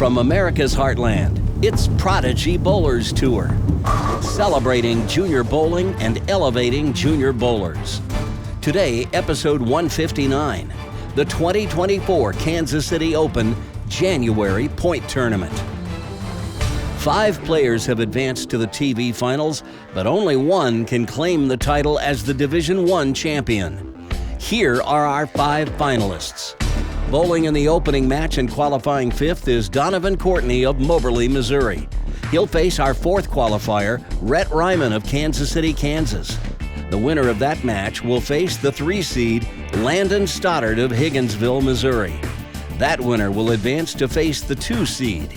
From America's heartland, it's Prodigy Bowlers Tour, celebrating junior bowling and elevating junior bowlers. Today, episode 159, the 2024 Kansas City Open January Point Tournament. 5 players have advanced to the TV finals, but only one can claim the title as the Division I champion. Here are our 5 finalists. Bowling in the opening match and qualifying 5th is Donovan Courtney of Moberly, Missouri. He'll face our 4th qualifier, Rhett Ryman of Kansas City, Kansas. The winner of that match will face the 3 seed, Landon Stoddard of Higginsville, Missouri. That winner will advance to face the 2 seed,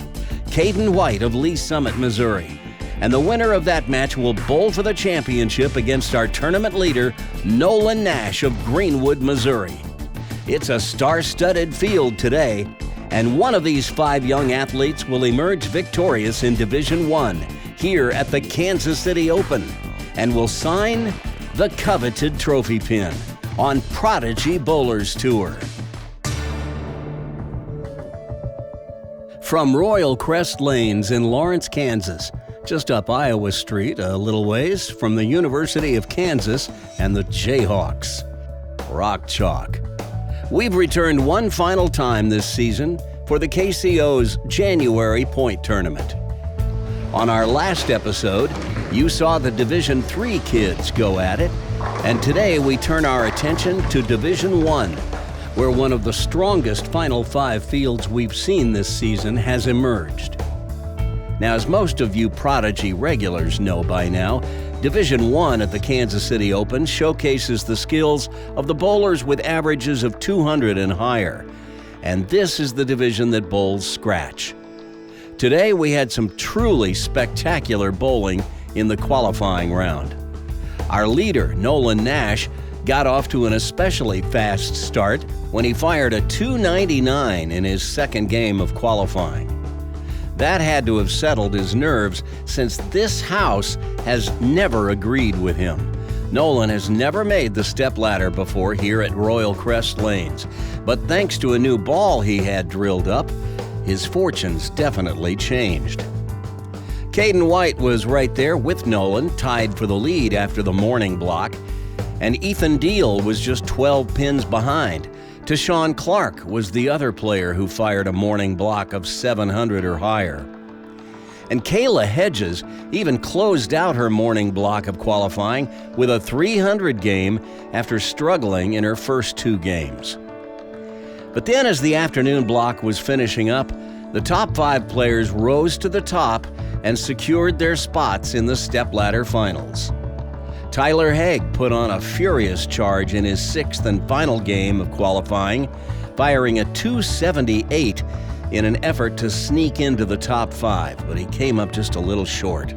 Caden White of Lee Summit, Missouri. And the winner of that match will bowl for the championship against our tournament leader, Nolan Nash of Greenwood, Missouri. It's a star-studded field today, and one of these 5 young athletes will emerge victorious in Division I here at the Kansas City Open and will sign the coveted trophy pin on Prodigy Bowlers Tour. From Royal Crest Lanes in Lawrence, Kansas, just up Iowa Street a little ways from the University of Kansas and the Jayhawks. Rock Chalk. We've returned one final time this season for the KCO's January Point Tournament. On our last episode, you saw the Division III kids go at it, and today we turn our attention to Division I, where one of the strongest Final 5 fields we've seen this season has emerged. Now, as most of you Prodigy regulars know by now, Division I at the Kansas City Open showcases the skills of the bowlers with averages of 200 and higher, and this is the division that bowls scratch. Today we had some truly spectacular bowling in the qualifying round. Our leader, Nolan Nash, got off to an especially fast start when he fired a 299 in his second game of qualifying. That had to have settled his nerves, since this house has never agreed with him. Nolan has never made the stepladder before here at Royal Crest Lanes, but thanks to a new ball he had drilled up, his fortunes definitely changed. Caden White was right there with Nolan, tied for the lead after the morning block, and Ethan Deal was just 12 pins behind. Tashawn Clark was the other player who fired a morning block of 700 or higher. And Kayla Hedges even closed out her morning block of qualifying with a 300 game after struggling in her first 2 games. But then, as the afternoon block was finishing up, the top 5 players rose to the top and secured their spots in the stepladder finals. Tyler Haig put on a furious charge in his 6th and final game of qualifying, firing a 278 in an effort to sneak into the top 5, but he came up just a little short.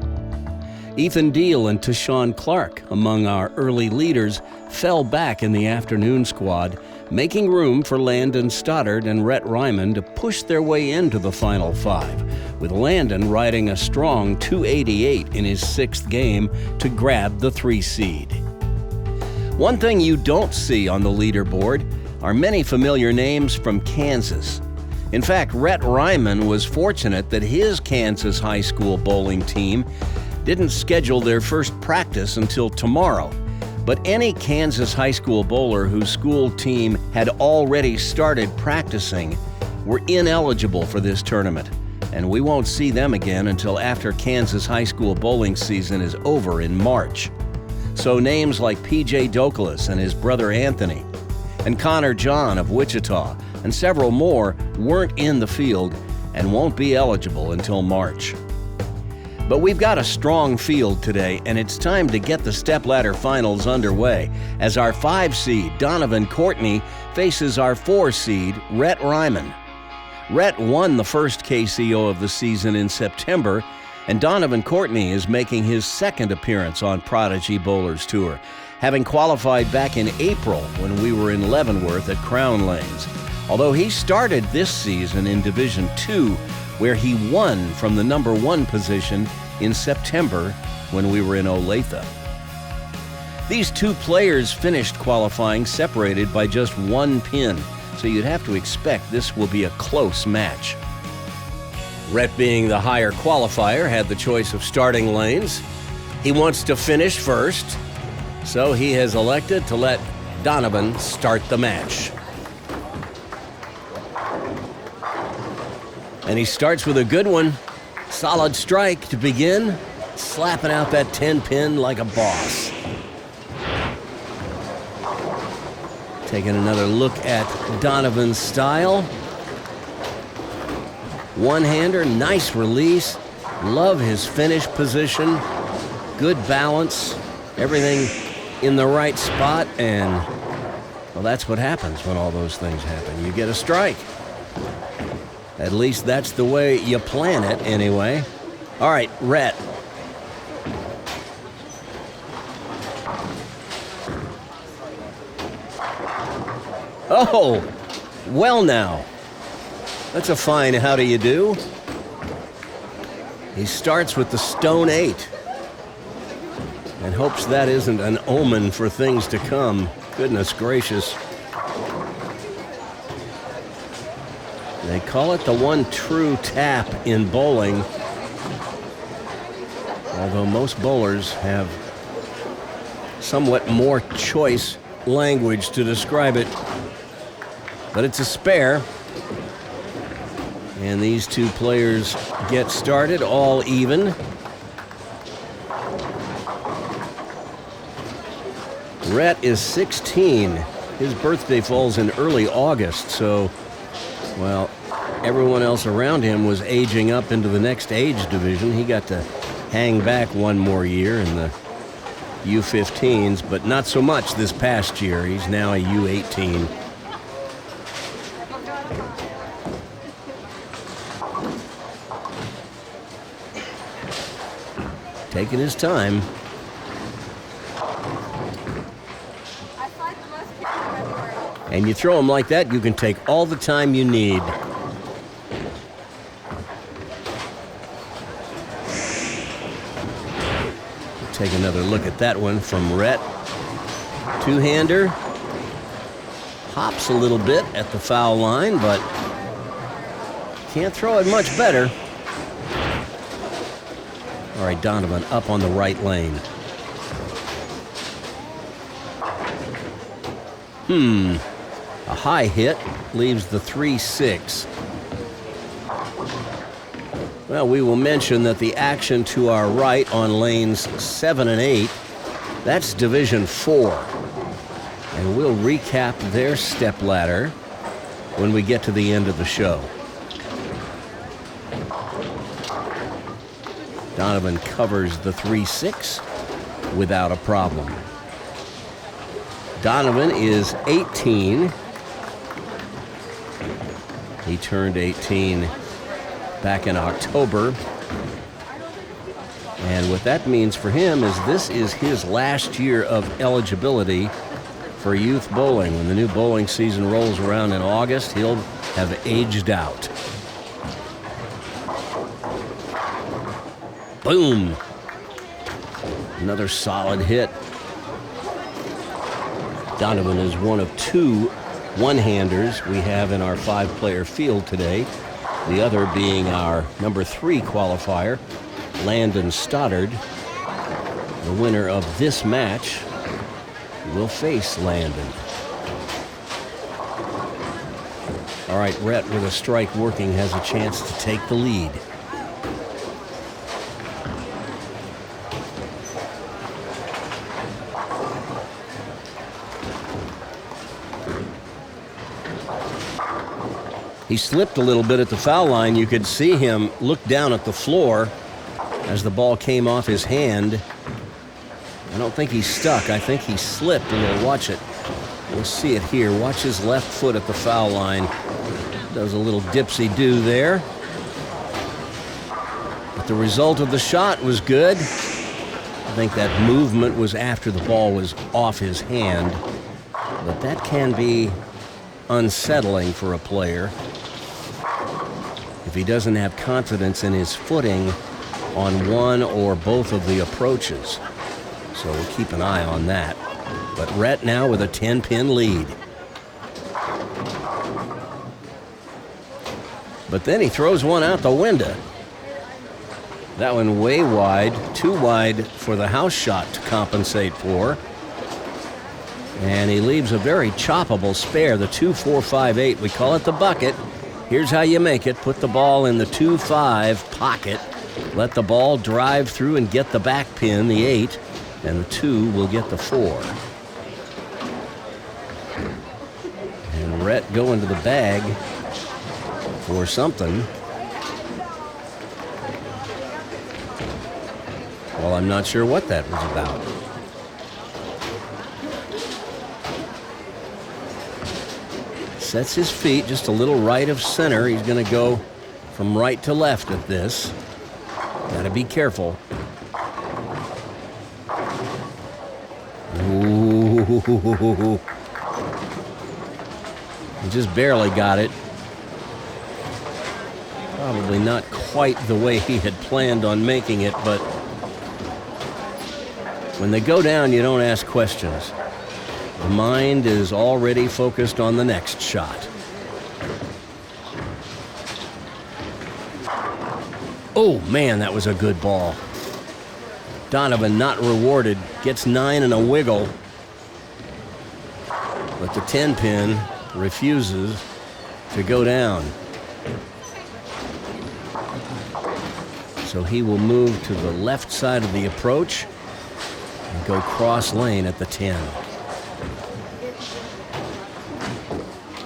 Ethan Deal and Tashawn Clark, among our early leaders, fell back in the afternoon squad, making room for Landon Stoddard and Rhett Ryman to push their way into the final 5, with Landon riding a strong 288 in his 6th game to grab the 3 seed. One thing you don't see on the leaderboard are many familiar names from Kansas. In fact, Rhett Ryman was fortunate that his Kansas high school bowling team didn't schedule their first practice until tomorrow. But any Kansas high school bowler whose school team had already started practicing were ineligible for this tournament, and we won't see them again until after Kansas high school bowling season is over in March. So names like P.J. Douglas and his brother Anthony, and Connor John of Wichita, and several more weren't in the field and won't be eligible until March. But we've got a strong field today, and it's time to get the stepladder finals underway as our 5 seed, Donovan Courtney, faces our 4 seed, Rhett Ryman. Rhett won the first KCO of the season in September, and Donovan Courtney is making his 2nd appearance on Prodigy Bowlers Tour, having qualified back in April when we were in Leavenworth at Crown Lanes. Although he started this season in Division II, where he won from the number 1 position in September when we were in Olathe. These 2 players finished qualifying separated by just 1 pin, so you'd have to expect this will be a close match. Rhett, being the higher qualifier, had the choice of starting lanes. He wants to finish first, so he has elected to let Donovan start the match. And he starts with a good one. Solid strike to begin, slapping out that 10-pin like a boss. Taking another look at Donovan's style. One-hander, nice release. Love his finish position. Good balance. Everything in the right spot. And, well, that's what happens when all those things happen. You get a strike. At least that's the way you plan it, anyway. All right, Rhett. Oh, well now. That's a fine how do you do. He starts with the stone 8 and hopes that isn't an omen for things to come. Goodness gracious. They call it the one true tap in bowling, although most bowlers have somewhat more choice language to describe it. But it's a spare. And these two players get started all even. Rhett is 16. His birthday falls in early August, so, well, everyone else around him was aging up into the next age division. He got to hang back one more year in the U15s, but not so much this past year. He's now a U18. Taking his time. And you throw them like that, you can take all the time you need. Take another look at that one from Rhett. Two-hander. Hops a little bit at the foul line, but can't throw it much better. All right, Donovan up on the right lane. A high hit leaves the 3-6. Well, we will mention that the action to our right on lanes 7 and 8, that's Division 4. And we'll recap their stepladder when we get to the end of the show. Donovan covers the 3-6 without a problem. Donovan is 18. He turned 18 back in October. And what that means for him is this is his last year of eligibility for youth bowling. When the new bowling season rolls around in August, he'll have aged out. Boom! Another solid hit. Donovan is one of two one-handers we have in our 5-player field today. The other being our number 3 qualifier, Landon Stoddard. The winner of this match will face Landon. All right, Rhett with a strike working has a chance to take the lead. He slipped a little bit at the foul line. You could see him look down at the floor as the ball came off his hand. I don't think he's stuck. I think he slipped, and we'll watch it. We'll see it here. Watch his left foot at the foul line. Does a little dipsy-do there. But the result of the shot was good. I think that movement was after the ball was off his hand. But that can be unsettling for a player if he doesn't have confidence in his footing on one or both of the approaches. So we'll keep an eye on that. But Rhett now with a 10-pin lead. But then he throws one out the window. That one way wide, too wide for the house shot to compensate for. And he leaves a very choppable spare, the 2-4-5-8. We call it the bucket. Here's how you make it. Put the ball in the 2-5 pocket. Let the ball drive through and get the back pin, the 8, and the 2 will get the 4. And Rhett going to the bag for something. Well, I'm not sure what that was about. Sets his feet just a little right of center. He's going to go from right to left at this. Got to be careful. Ooh. He just barely got it. Probably not quite the way he had planned on making it, but when they go down, you don't ask questions. The mind is already focused on the next shot. Oh, man, that was a good ball. Donovan not rewarded, gets 9 and a wiggle. But the 10 pin refuses to go down. So he will move to the left side of the approach and go cross lane at the 10.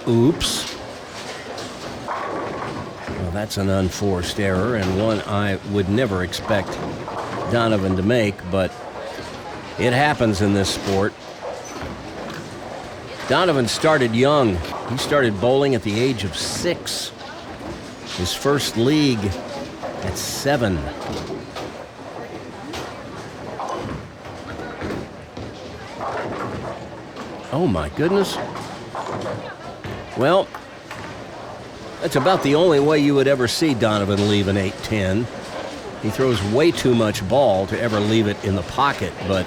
Oops. Well, that's an unforced error and one I would never expect Donovan to make, but it happens in this sport. Donovan started young. He started bowling at the age of 6. His first league at 7. Oh my goodness. Well, that's about the only way you would ever see Donovan leave an 8-10. He throws way too much ball to ever leave it in the pocket, but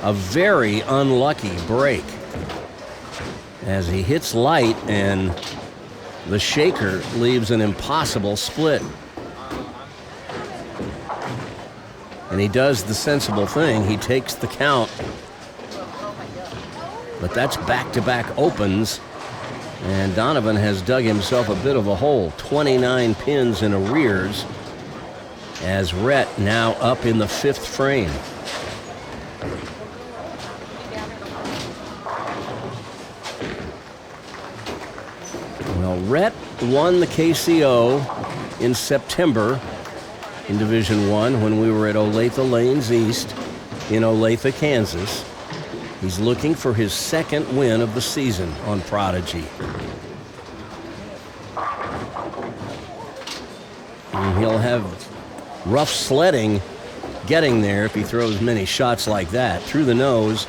a very unlucky break as he hits light and the shaker leaves an impossible split. And he does the sensible thing. He takes the count. But that's back-to-back opens. And Donovan has dug himself a bit of a hole. 29 pins in arrears as Rhett now up in the 5th frame. Well, Rhett won the KCO in September in Division I when we were at Olathe Lanes East in Olathe, Kansas. He's looking for his 2nd win of the season on Prodigy. And he'll have rough sledding getting there if he throws many shots like that. Through the nose,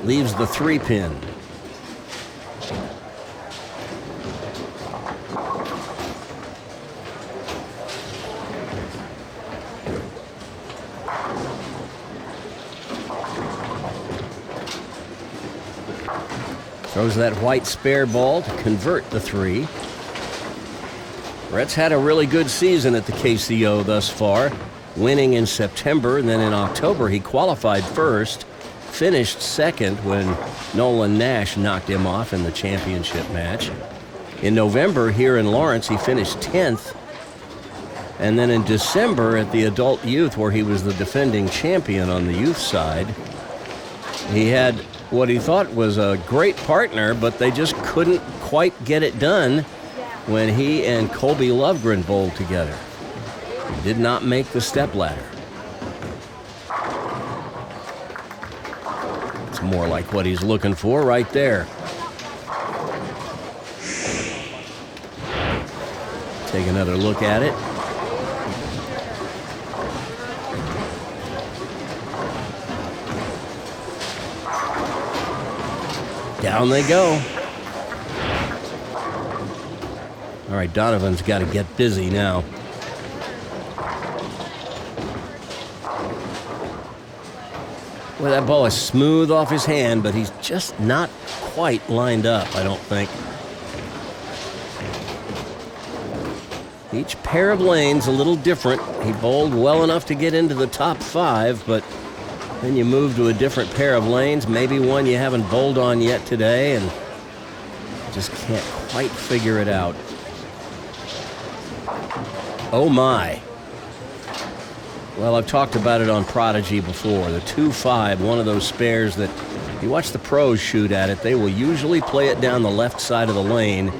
leaves the 3 pin. Throws that white spare ball to convert the 3. Rhett's had a really good season at the KCO thus far, winning in September, and then in October he qualified first, finished 2nd when Nolan Nash knocked him off in the championship match. In November here in Lawrence he finished 10th, and then in December at the adult youth where he was the defending champion on the youth side, he had what he thought was a great partner, but they just couldn't quite get it done when he and Colby Lovegren bowled together. He did not make the stepladder. It's more like what he's looking for right there. Take another look at it. Down they go. All right, Donovan's got to get busy now. Well, that ball is smooth off his hand, but he's just not quite lined up, I don't think. Each pair of lanes a little different. He bowled well enough to get into the top 5, but then you move to a different pair of lanes, maybe one you haven't bowled on yet today, and just can't quite figure it out. Oh my. Well, I've talked about it on Prodigy before. The 2-5, one of those spares that you watch the pros shoot at it, they will usually play it down the left side of the lane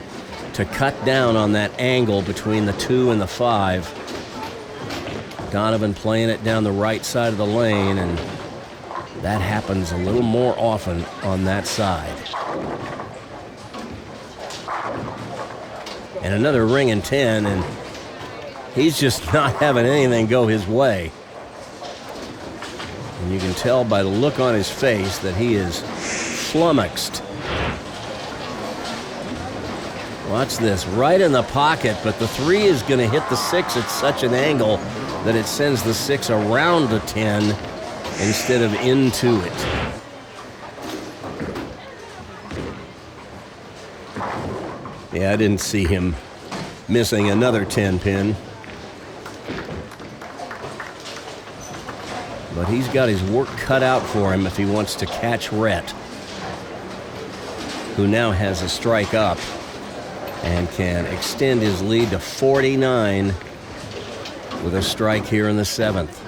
to cut down on that angle between the 2 and the 5. Donovan playing it down the right side of the lane, and that happens a little more often on that side. And another ring and 10, and he's just not having anything go his way. And you can tell by the look on his face that he is flummoxed. Watch this, right in the pocket, but the 3 is going to hit the 6 at such an angle that it sends the 6 around the 10 instead of into it. Yeah, I didn't see him missing another 10 pin. But he's got his work cut out for him if he wants to catch Rhett, who now has a strike up and can extend his lead to 49 with a strike here in the 7th.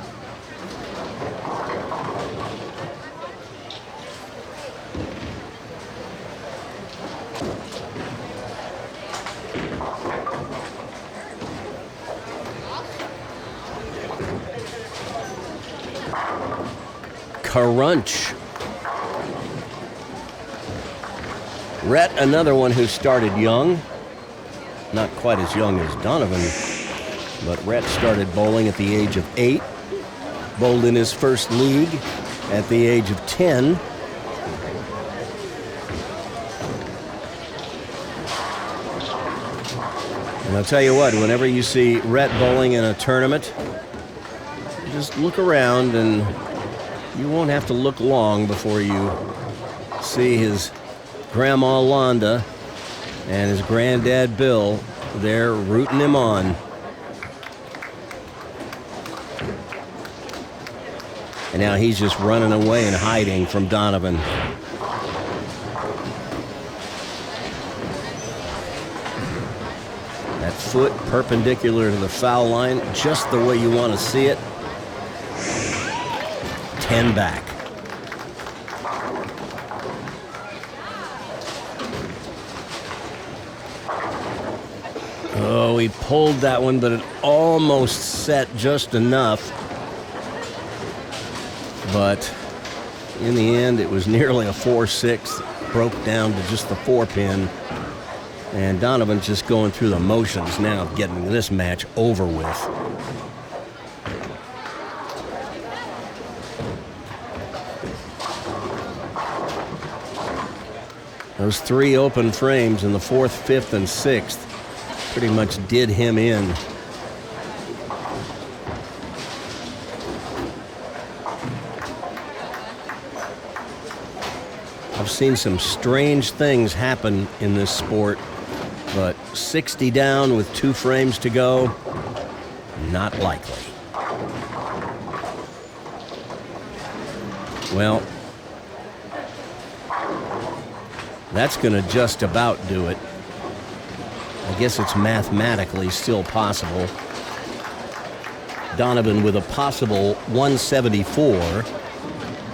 Crunch. Rhett, another one who started young. Not quite as young as Donovan, but Rhett started bowling at the age of 8. Bowled in his first league at the age of 10. And I'll tell you what, whenever you see Rhett bowling in a tournament, just look around and you won't have to look long before you see his grandma Londa and his granddad Bill there rooting him on. And now he's just running away and hiding from Donovan. That foot perpendicular to the foul line, just the way you want to see it. 10 back. Oh, he pulled that one, but it almost set just enough. But in the end, it was nearly a 4-6. Broke down to just the 4-pin. And Donovan's just going through the motions now of getting this match over with. Those 3 open frames in the 4th, 5th, and 6th pretty much did him in. I've seen some strange things happen in this sport, but 60 down with 2 frames to go, not likely. Well, that's going to just about do it. I guess it's mathematically still possible. Donovan with a possible 174.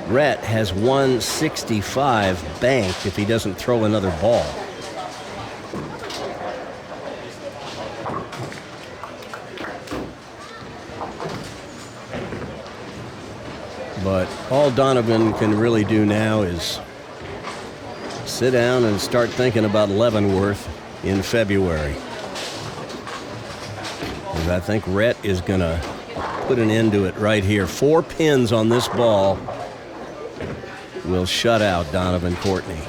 Rhett has 165 banked if he doesn't throw another ball. But all Donovan can really do now is sit down and start thinking about Leavenworth in February. And I think Rhett is going to put an end to it right here. 4 pins on this ball will shut out Donovan Courtney.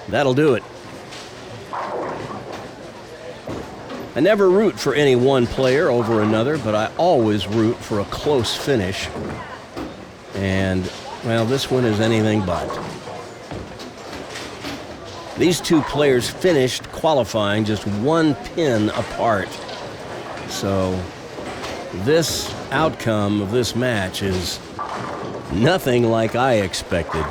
That'll do it. I never root for any one player over another, but I always root for a close finish. And, well, this one is anything but. These two players finished qualifying just one pin apart. So this outcome of this match is nothing like I expected.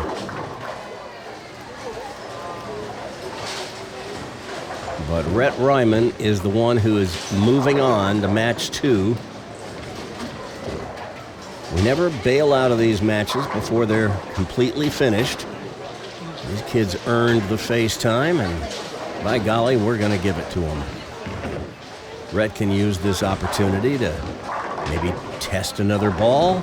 But Rhett Ryman is the one who is moving on to match 2. We never bail out of these matches before they're completely finished. These kids earned the face time, and by golly, we're going to give it to them. Rhett can use this opportunity to maybe test another ball.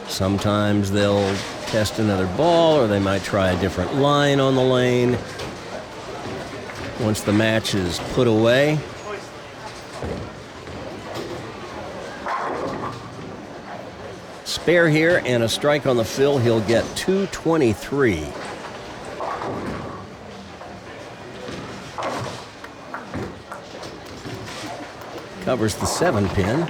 Sometimes they'll test another ball, or they might try a different line on the lane. Once the match is put away, spare here and a strike on the fill, he'll get 223. Covers the 7 pin.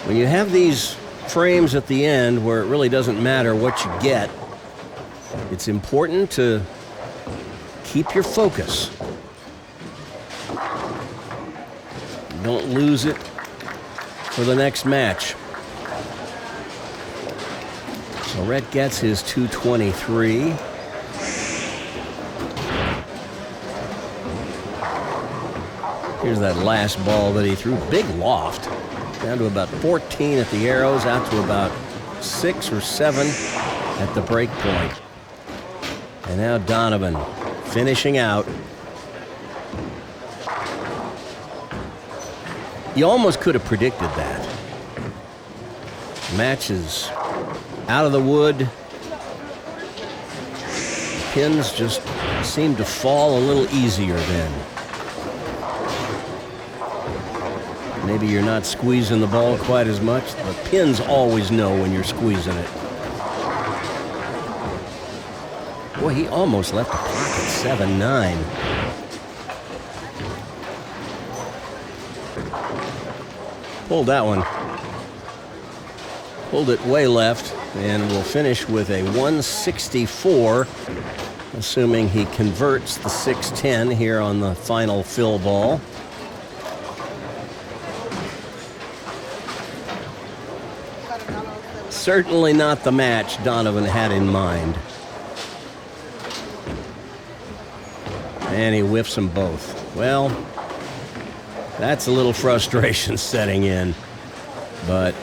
When you have these frames at the end where it really doesn't matter what you get, it's important to keep your focus. Don't lose it for the next match. So Rhett gets his 223. Here's that last ball that he threw. Big loft. Down to about 14 at the arrows, out to about 6 or 7 at the break point. And now Donovan finishing out. You almost could have predicted that. Match is out of the wood. Pins just seem to fall a little easier then. Maybe you're not squeezing the ball quite as much. The pins always know when you're squeezing it. Boy, he almost left a pocket 7-9. Pulled that one. Pulled it way left, and we'll finish with a 164, assuming he converts the 610 here on the final fill ball. Certainly not the match Donovan had in mind. And he whiffs them both. Well, that's a little frustration setting in. But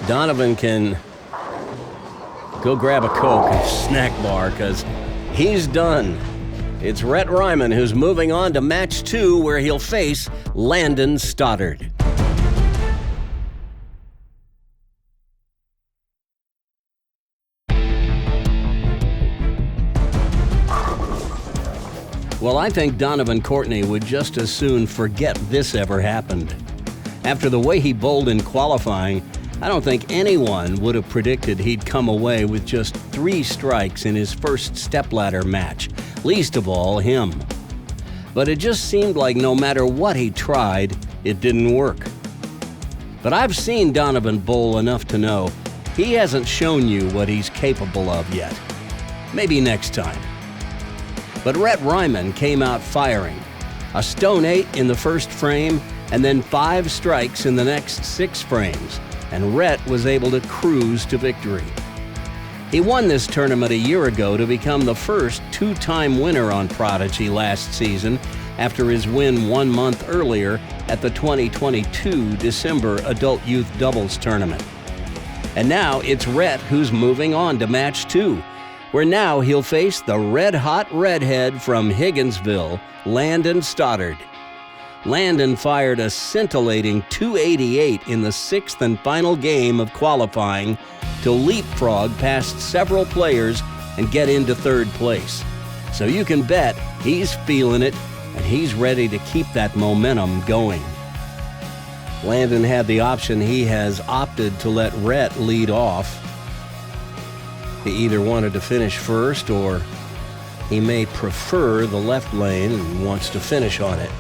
Donovan can go grab a Coke and snack bar because he's done. It's Rhett Ryman who's moving on to match 2 where he'll face Landon Stoddard. Well, I think Donovan Courtney would just as soon forget this ever happened. After the way he bowled in qualifying, I don't think anyone would have predicted he'd come away with just 3 strikes in his first stepladder match, least of all him. But it just seemed like no matter what he tried, it didn't work. But I've seen Donovan bowl enough to know he hasn't shown you what he's capable of yet. Maybe next time. But Rhett Ryman came out firing. A stone 8 in the first frame, and then 5 strikes in the next 6 frames, and Rhett was able to cruise to victory. He won this tournament a year ago to become the first 2-time winner on Prodigy last season after his win 1 month earlier at the 2022 December Adult Youth Doubles Tournament. And now it's Rhett who's moving on to match 2. Where now he'll face the red-hot redhead from Higginsville, Landon Stoddard. Landon fired a scintillating 288 in the 6th and final game of qualifying to leapfrog past several players and get into third place. So you can bet he's feeling it and he's ready to keep that momentum going. Landon had the option. He has opted to let Rhett lead off. He either wanted to finish first or he may prefer the left lane and wants to finish on it.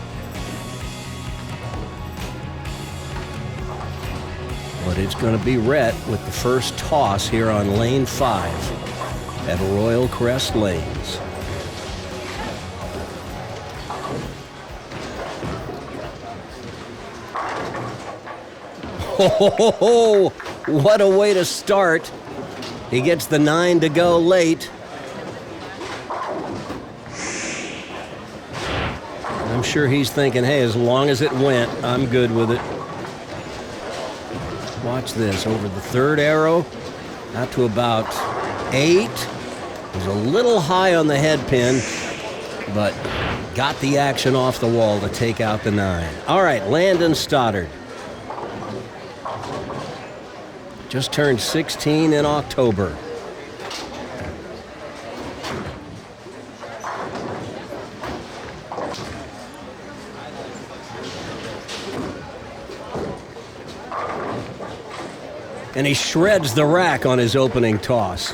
But it's going to be Rhett with the first toss here on lane 5 at Royal Crest Lanes. Oh, what a way to start. He gets the 9 to go late. I'm sure he's thinking, hey, as long as it went, I'm good with it. Watch this. Over the third arrow, out to about 8. It was a little high on the head pin, but got the action off the wall to take out the 9. All right, Landon Stoddard. Just turned 16 in October. And he shreds the rack on his opening toss.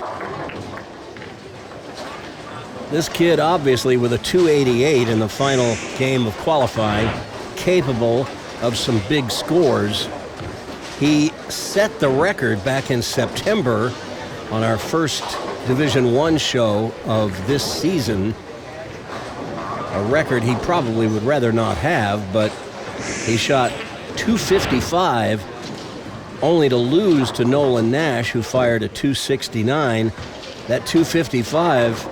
This kid, obviously, with a 288 in the final game of qualifying, capable of some big scores. He set the record back in September on our first Division I show of this season. A record he probably would rather not have, but he shot 255, only to lose to Nolan Nash, who fired a 269. That 255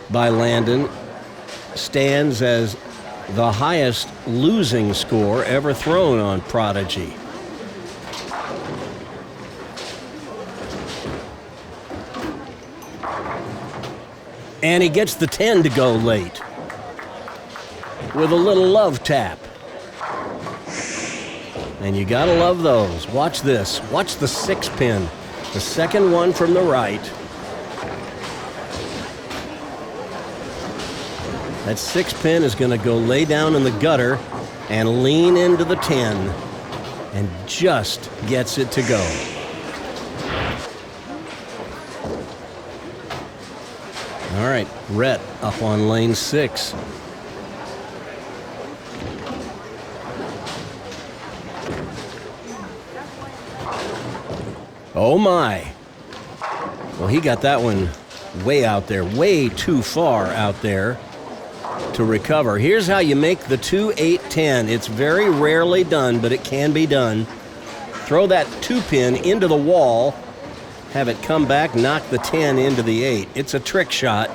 by Landon stands as the highest losing score ever thrown on Prodigy. And he gets the 10 to go late with a little love tap. And you gotta love those. Watch this. Watch the 6 pin. The second one from the right. That 6 pin is gonna go lay down in the gutter and lean into the 10 and just gets it to go. All right, Rhett up on lane 6. Oh my. Well, he got that one way out there, way too far out there to recover. Here's how you make the 2-8-10. It's very rarely done, but it can be done. Throw that 2 pin into the wall, have it come back, knock the 10 into the 8. It's a trick shot.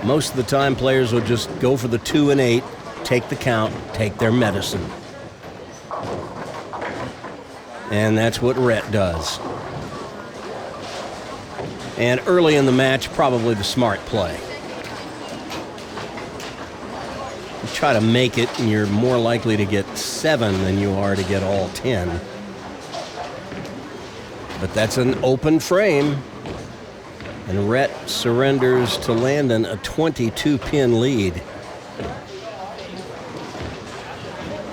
Most of the time, players will just go for the 2 and 8, take the count, take their medicine. And that's what Rhett does. And early in the match, probably the smart play. You try to make it, and you're more likely to get 7 than you are to get all 10. But that's an open frame. And Rhett surrenders to Landon a 22-pin lead.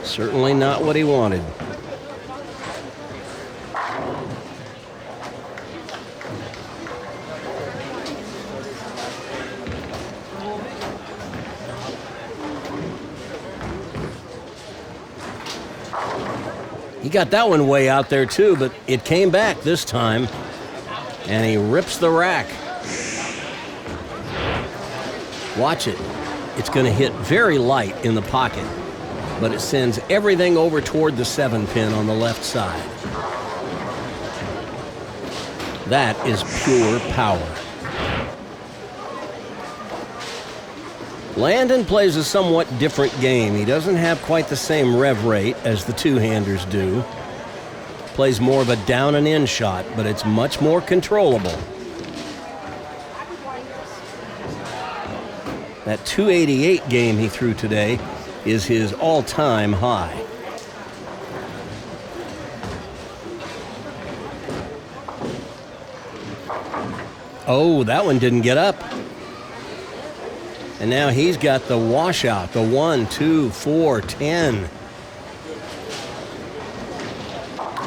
Certainly not what he wanted. He got that one way out there too, but it came back this time. And he rips the rack. Watch it. It's going to hit very light in the pocket, but it sends everything over toward the 7 pin on the left side. That is pure power. Landon plays a somewhat different game. He doesn't have quite the same rev rate as the two-handers do. Plays more of a down and in shot, but it's much more controllable. That 288 game he threw today is his all-time high. Oh, that one didn't get up. And now he's got the washout, the 1, 2, 4, 10.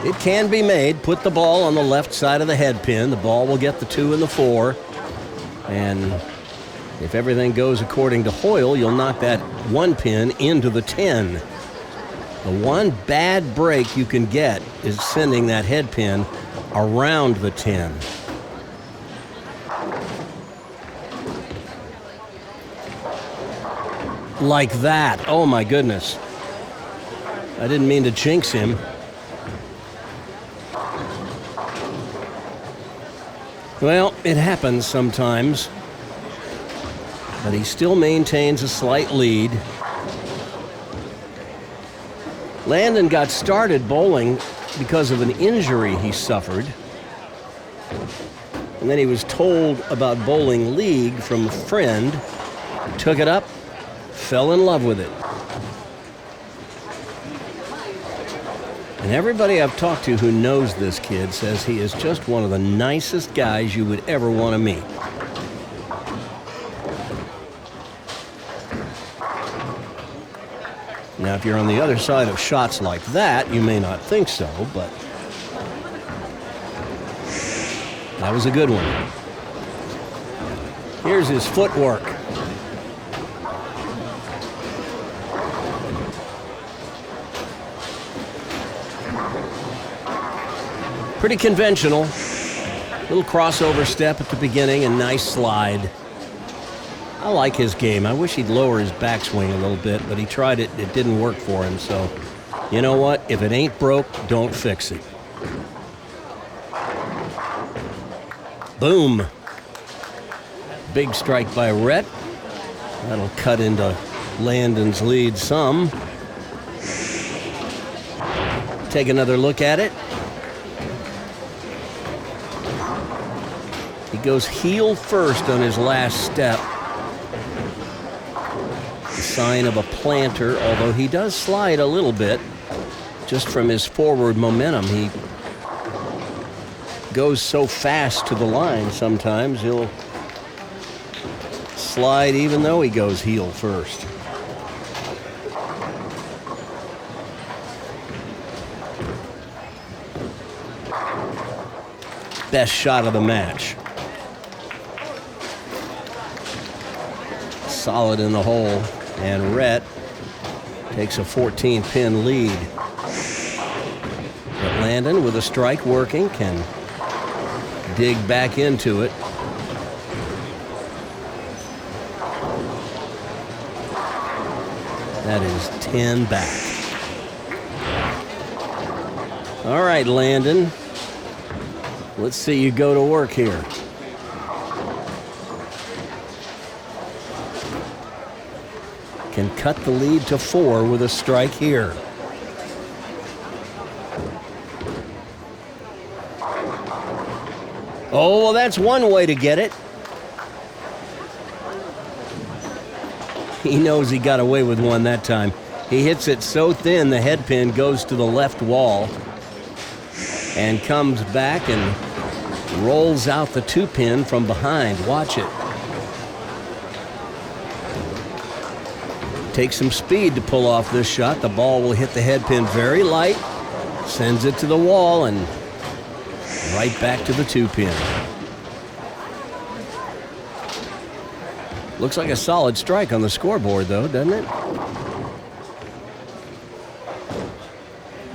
It can be made. Put the ball on the left side of the head pin. The ball will get the 2 and the 4. And if everything goes according to Hoyle, you'll knock that 1 pin into the 10. The one bad break you can get is sending that head pin around the 10. Like that. Oh my goodness. I didn't mean to jinx him. Well, it happens sometimes. But he still maintains a slight lead. Landon got started bowling because of an injury he suffered. And then he was told about bowling league from a friend, took it up, fell in love with it. And everybody I've talked to who knows this kid says he is just one of the nicest guys you would ever want to meet. Now, if you're on the other side of shots like that, you may not think so, but that was a good one. Here's his footwork. Pretty conventional. Little crossover step at the beginning and nice slide. I like his game. I wish he'd lower his backswing a little bit, but he tried it. It didn't work for him. So, you know what? If it ain't broke, don't fix it. Boom. Big strike by Rhett. That'll cut into Landon's lead some. Take another look at it. He goes heel first on his last step. The sign of a planter, although he does slide a little bit just from his forward momentum. He goes so fast to the line sometimes he'll slide even though he goes heel first. Best shot of the match. Solid in the hole, and Rhett takes a 14-pin lead. But Landon, with a strike working, can dig back into it. That is 10 back. All right, Landon. Let's see you go to work here. Can cut the lead to 4 with a strike here. Oh, well, that's one way to get it. He knows he got away with one that time. He hits it so thin the head pin goes to the left wall and comes back and rolls out the 2-pin from behind. Watch it. Takes some speed to pull off this shot. The ball will hit the head pin very light, sends it to the wall, and right back to the 2-pin. Looks like a solid strike on the scoreboard, though, doesn't it?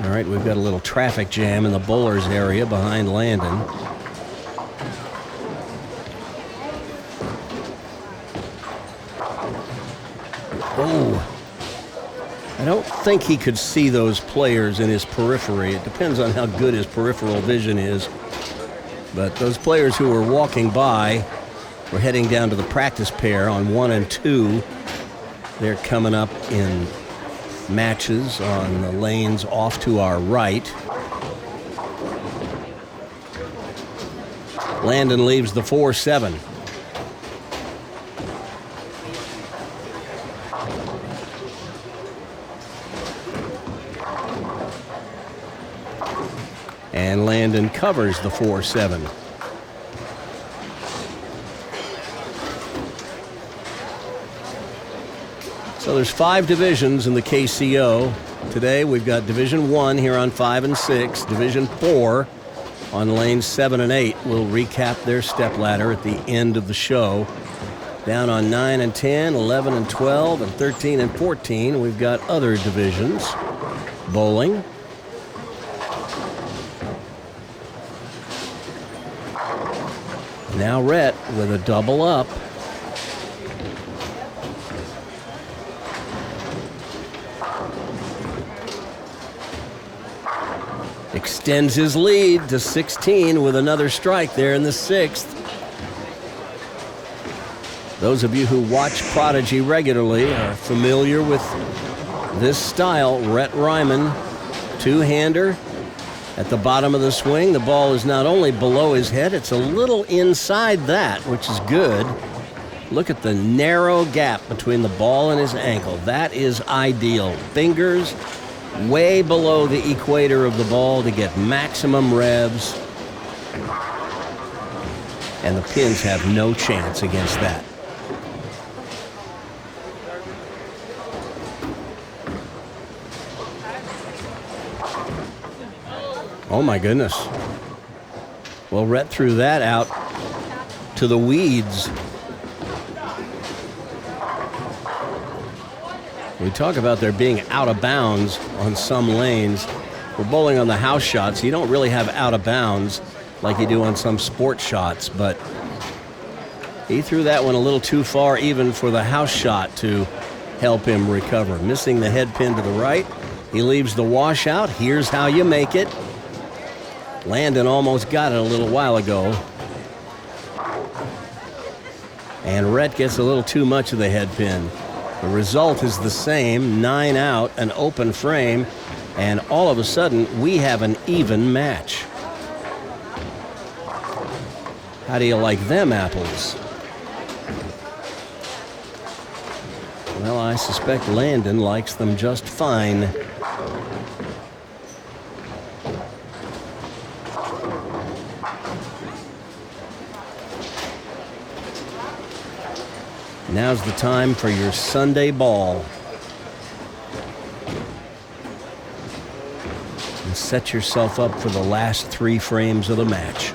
All right, we've got a little traffic jam in the bowlers area behind Landon. Oh, I don't think he could see those players in his periphery. It depends on how good his peripheral vision is. But those players who were walking by were heading down to the practice pair on 1 and 2. They're coming up in matches on the lanes off to our right. Landon leaves the 4-7. And Landon covers the 4-7. So there's 5 divisions in the KCO. Today we've got Division 1 here on 5 and 6, Division 4 on lanes 7 and 8. We'll recap their stepladder at the end of the show. Down on 9 and 10, 11 and 12, and 13 and 14, we've got other divisions. Bowling. Now Rhett with a double up. Extends his lead to 16 with another strike there in the 6th. Those of you who watch Prodigy regularly are familiar with this style. Rhett Ryman, two-hander at the bottom of the swing. The ball is not only below his head, it's a little inside that, which is good. Look at the narrow gap between the ball and his ankle. That is ideal. Fingers way below the equator of the ball to get maximum revs. And the pins have no chance against that. Oh my goodness. Well, Rhett threw that out to the weeds. We talk about there being out of bounds on some lanes. We're bowling on the house shots. You don't really have out of bounds like you do on some sport shots, but he threw that one a little too far even for the house shot to help him recover. Missing the head pin to the right. He leaves the washout. Here's how you make it. Landon almost got it a little while ago. And Rhett gets a little too much of the head pin. The result is the same, 9 out, an open frame, and all of a sudden we have an even match. How do you like them apples? Well, I suspect Landon likes them just fine. Now's the time for your Sunday ball. And set yourself up for the last 3 frames of the match.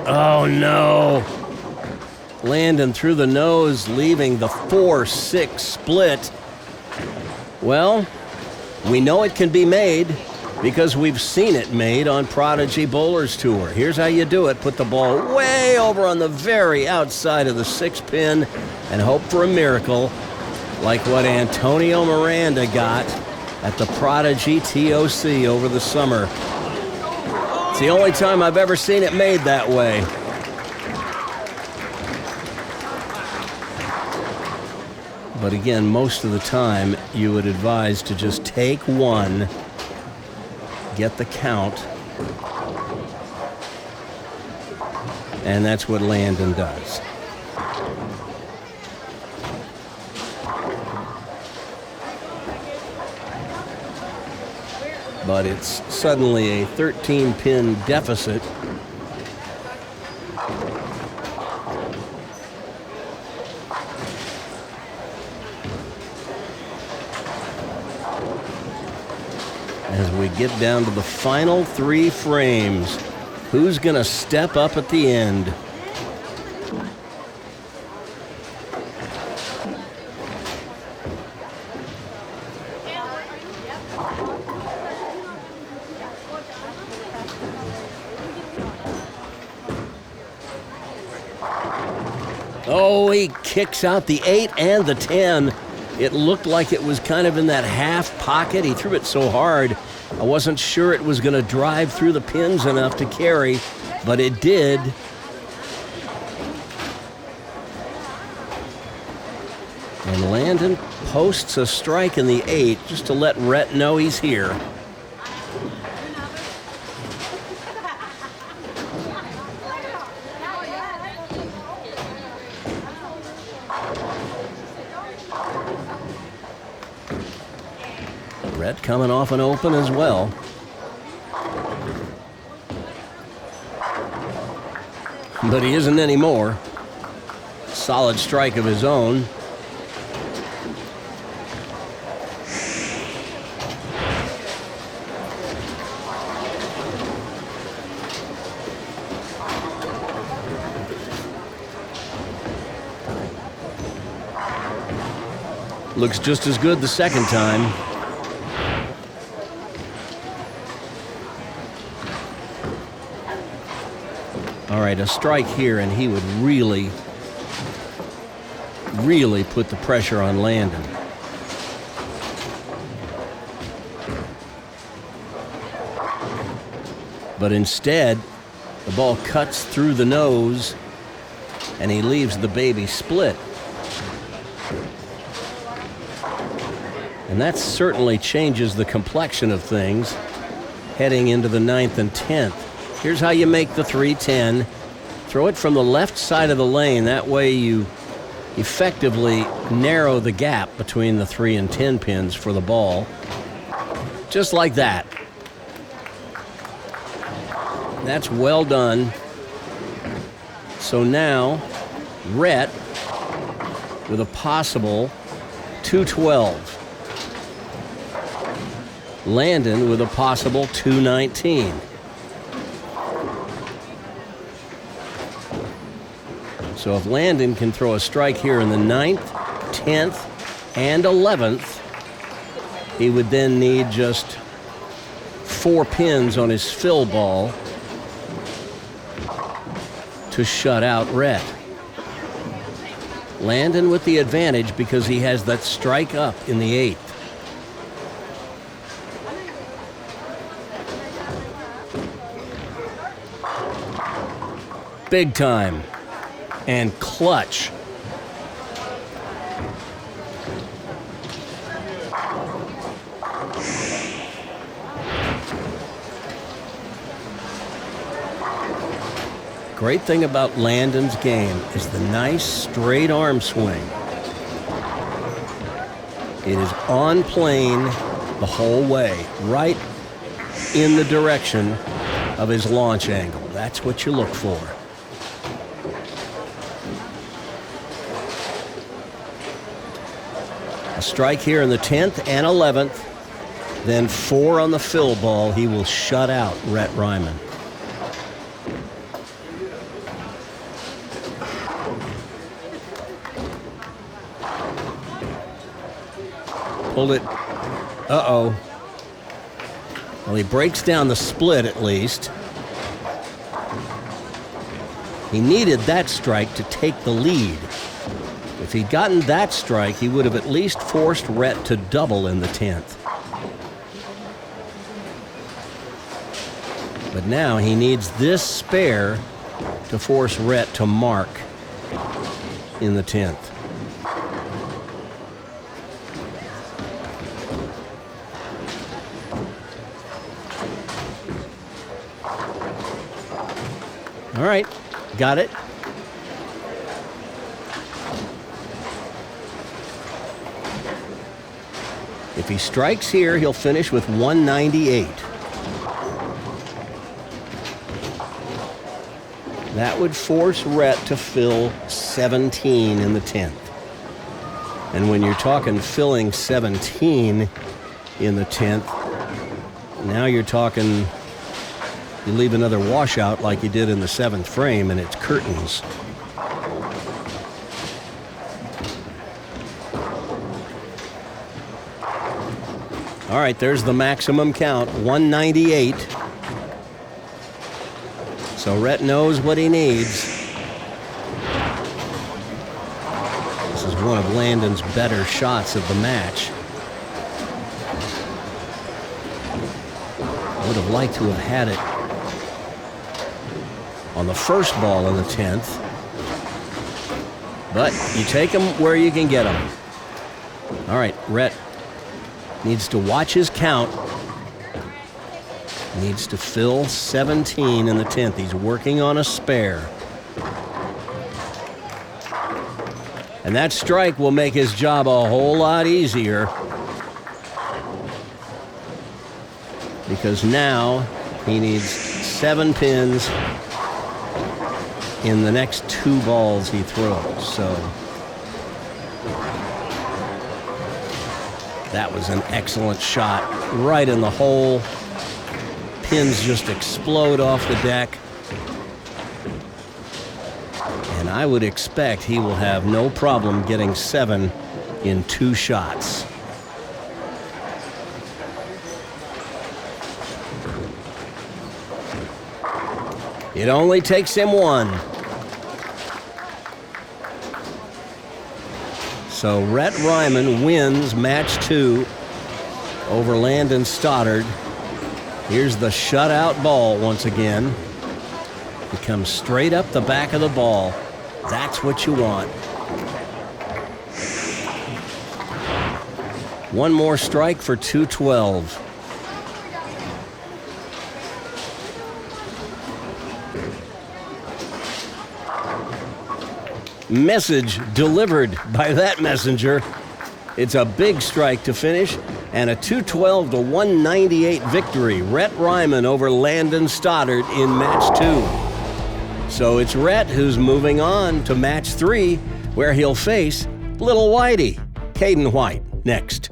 Oh no! Landon through the nose, leaving the 4-6 split. Well, we know it can be made, because we've seen it made on Prodigy Bowlers Tour. Here's how you do it. Put the ball way over on the very outside of the 6 pin and hope for a miracle like what Antonio Miranda got at the Prodigy TOC over the summer. It's the only time I've ever seen it made that way. But again, most of the time you would advise to just take one, get the count, and that's what Landon does. But it's suddenly a 13-pin deficit. As we get down to the final 3 frames, who's going to step up at the end? Oh, he kicks out the 8 and the 10. It looked like it was kind of in that half pocket. He threw it so hard, I wasn't sure it was going to drive through the pins enough to carry, but it did. And Landon posts a strike in the 8 just to let Rhett know he's here. Rhett coming off an open as well. But he isn't anymore. Solid strike of his own. Looks just as good the second time. All right, a strike here, and he would really put the pressure on Landon. But instead, the ball cuts through the nose, and he leaves the baby split. And that certainly changes the complexion of things heading into the 9th and 10th. Here's how you make the 3-10. Throw it from the left side of the lane. That way you effectively narrow the gap between the 3 and 10 pins for the ball. Just like that. That's well done. So now, Rhett with a possible 212. Landon with a possible 219. So if Landon can throw a strike here in the 9th, 10th, and 11th, he would then need just 4 pins on his fill ball to shut out Rhett. Landon with the advantage because he has that strike up in the 8th. Big time and clutch. Great thing about Landon's game is the nice straight arm swing. It is on plane the whole way, right in the direction of his launch angle. That's what you look for. A strike here in the 10th and 11th, then 4 on the fill ball. He will shut out Rhett Ryman. Pulled it. Uh-oh. Well, he breaks down the split at least. He needed that strike to take the lead. If he'd gotten that strike, he would have at least forced Rhett to double in the 10th. But now he needs this spare to force Rhett to mark in the 10th. All right, got it. If he strikes here, he'll finish with 198. That would force Rhett to fill 17 in the 10th. And when you're talking filling 17 in the 10th, now you're talking you leave another washout like you did in the 7th frame, and it's curtains. All right, there's the maximum count, 198. So Rhett knows what he needs. This is one of Landon's better shots of the match. I would have liked to have had it on the first ball in the 10th. But you take them where you can get them. All right, Rhett needs to watch his count. Needs to fill 17 in the 10th. He's working on a spare. And that strike will make his job a whole lot easier. Because now he needs 7 pins in the next 2 balls he throws. So that was an excellent shot right in the hole. Pins just explode off the deck. And I would expect he will have no problem getting 7 in 2 shots. It only takes him 1. So Rhett Ryman wins match 2 over Landon Stoddard. Here's the shutout ball once again. It comes straight up the back of the ball. That's what you want. 1 more strike for 212. Message delivered by that messenger. It's a big strike to finish and a 212 to 198 victory. Rhett Ryman over Landon Stoddard in match 2. So it's Rhett who's moving on to match 3, where he'll face Little Whitey. Caden White next.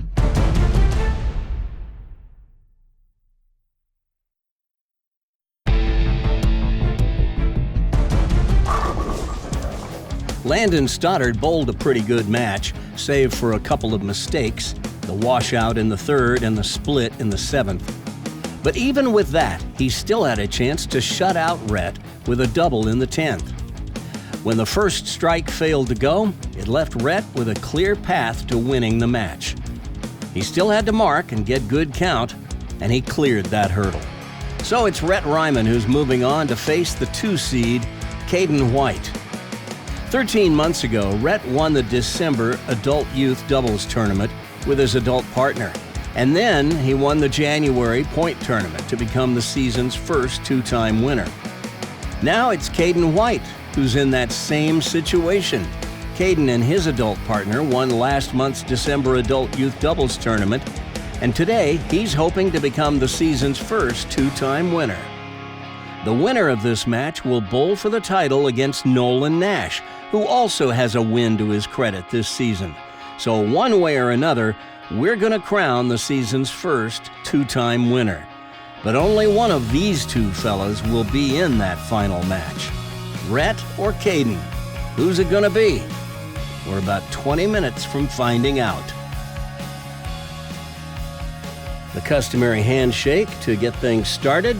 Landon Stoddard bowled a pretty good match, save for a couple of mistakes, the washout in the 3rd and the split in the 7th. But even with that, he still had a chance to shut out Rhett with a double in the 10th. When the first strike failed to go, it left Rhett with a clear path to winning the match. He still had to mark and get good count, and he cleared that hurdle. So it's Rhett Ryman who's moving on to face the 2 seed, Caden White. 13 months ago, Rhett won the December Adult Youth Doubles Tournament with his adult partner. And then he won the January Point Tournament to become the season's first 2-time winner. Now it's Caden White who's in that same situation. Caden and his adult partner won last month's December Adult Youth Doubles Tournament, and today he's hoping to become the season's first 2-time winner. The winner of this match will bowl for the title against Nolan Nash, who also has a win to his credit this season. So one way or another, we're going to crown the season's first 2-time winner. But only one of these 2 fellas will be in that final match. Rhett or Caden? Who's it going to be? We're about 20 minutes from finding out. The customary handshake to get things started.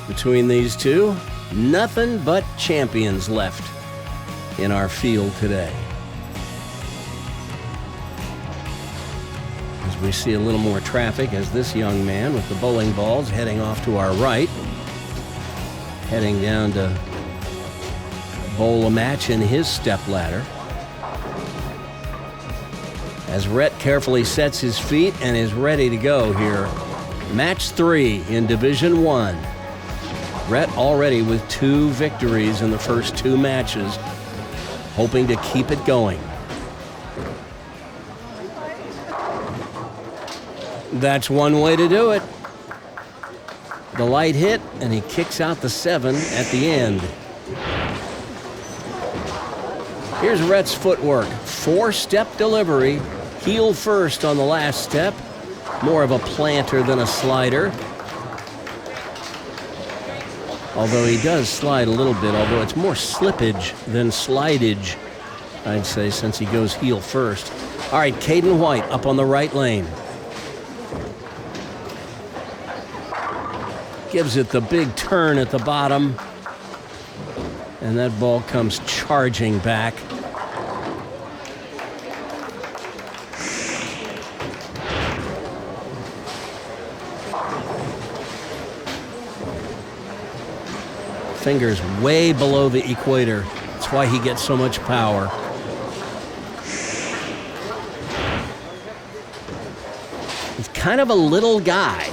Between these 2, nothing but champions left in our field today. As we see a little more traffic as this young man with the bowling balls heading off to our right, heading down to bowl a match in his stepladder. As Rhett carefully sets his feet and is ready to go here. Match 3 in Division 1. Rhett already with 2 victories in the first 2 matches, hoping to keep it going. That's one way to do it. The light hit, and he kicks out the 7 at the end. Here's Rhett's footwork. 4-step delivery, heel first on the last step. More of a planter than a slider. Although he does slide a little bit, although it's more slippage than slidage, I'd say, since he goes heel first. All right, Caden White up on the right lane. Gives it the big turn at the bottom. And that ball comes charging back. Fingers way below the equator. That's why he gets so much power. He's kind of a little guy.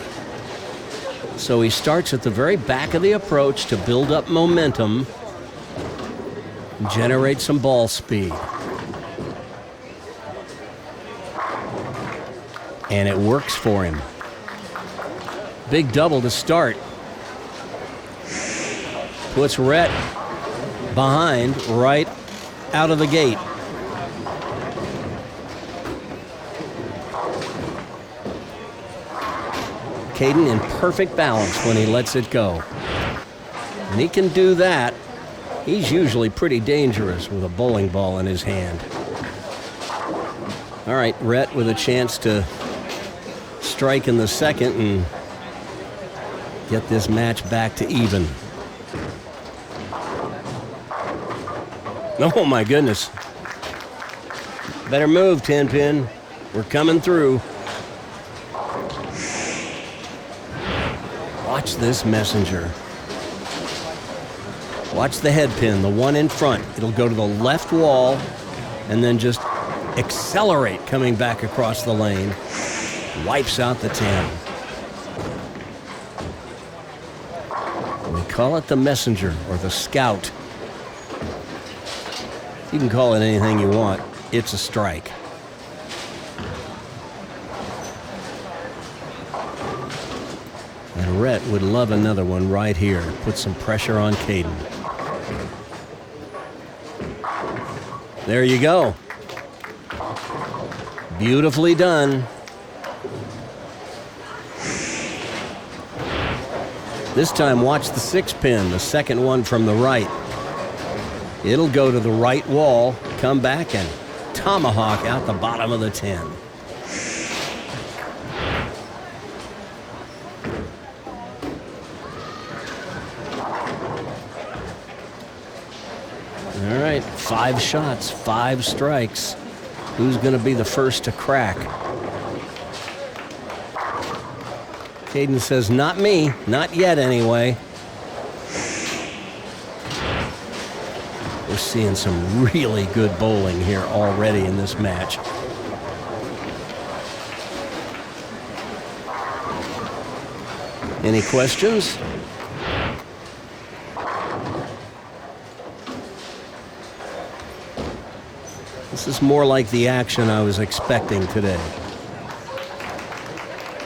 So he starts at the very back of the approach to build up momentum and generate some ball speed. And it works for him. Big double to start. Puts Rhett behind right out of the gate. Caden in perfect balance when he lets it go. And he can do that. He's usually pretty dangerous with a bowling ball in his hand. All right, Rhett with a chance to strike in the second and get this match back to even. Oh my goodness. Better move, 10-pin. We're coming through. Watch this messenger. Watch the head pin, the one in front. It'll go to the left wall and then just accelerate coming back across the lane. Wipes out the 10. We call it the messenger or the scout. You can call it anything you want. It's a strike. And Rhett would love another one right here. Put some pressure on Caden. There you go. Beautifully done. This time, watch the 6-pin, the second one from the right. It'll go to the right wall, come back, and tomahawk out the bottom of the 10. All right, 5 shots, 5 strikes. Who's going to be the first to crack? Caden says, not me. Not yet, anyway. We're seeing some really good bowling here already in this match. Any questions? This is more like the action I was expecting today.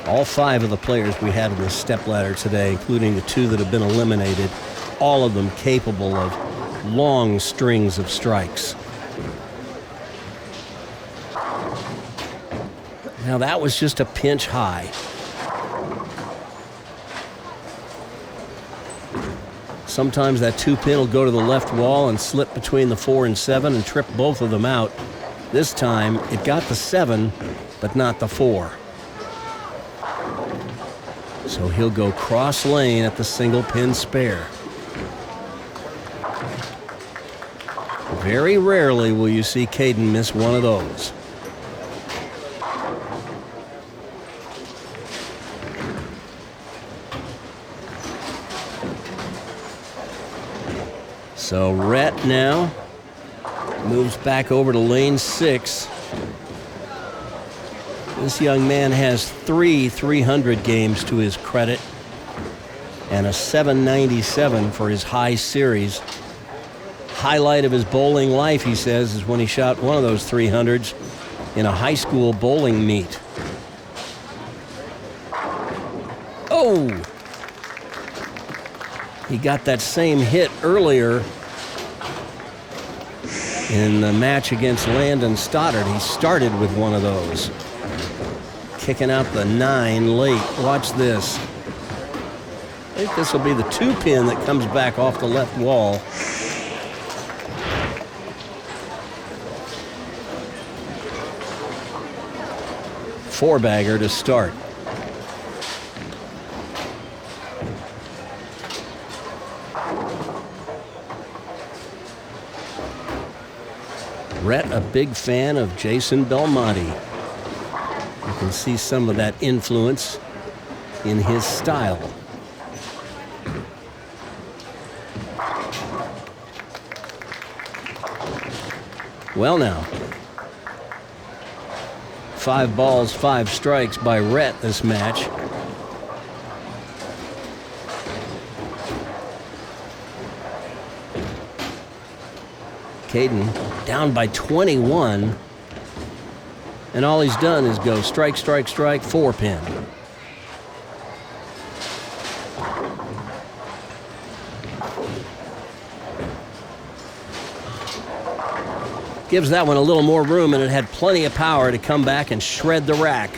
All 5 of the players we had in the stepladder today, including the 2 that have been eliminated, all of them capable of long strings of strikes. Now that was just a pinch high. Sometimes that 2-pin will go to the left wall and slip between the 4 and 7 and trip both of them out. This time it got the 7, but not the 4. So he'll go cross lane at the single pin spare. Very rarely will you see Caden miss one of those. So Rhett now moves back over to lane 6. This young man has 3 300 games to his credit and a 797 for his high series. Highlight of his bowling life, he says, is when he shot one of those 300s in a high school bowling meet. Oh! He got that same hit earlier in the match against Landon Stoddard. He started with one of those. Kicking out the 9 late. Watch this. I think this will be the 2-pin that comes back off the left wall. Four-bagger to start. Rhett, a big fan of Jason Belmonte. You can see some of that influence in his style. Well now, 5 balls, 5 strikes by Rhett this match. Caden down by 21. And all he's done is go strike, strike, strike, 4-pin. Gives that one a little more room, and it had plenty of power to come back and shred the rack.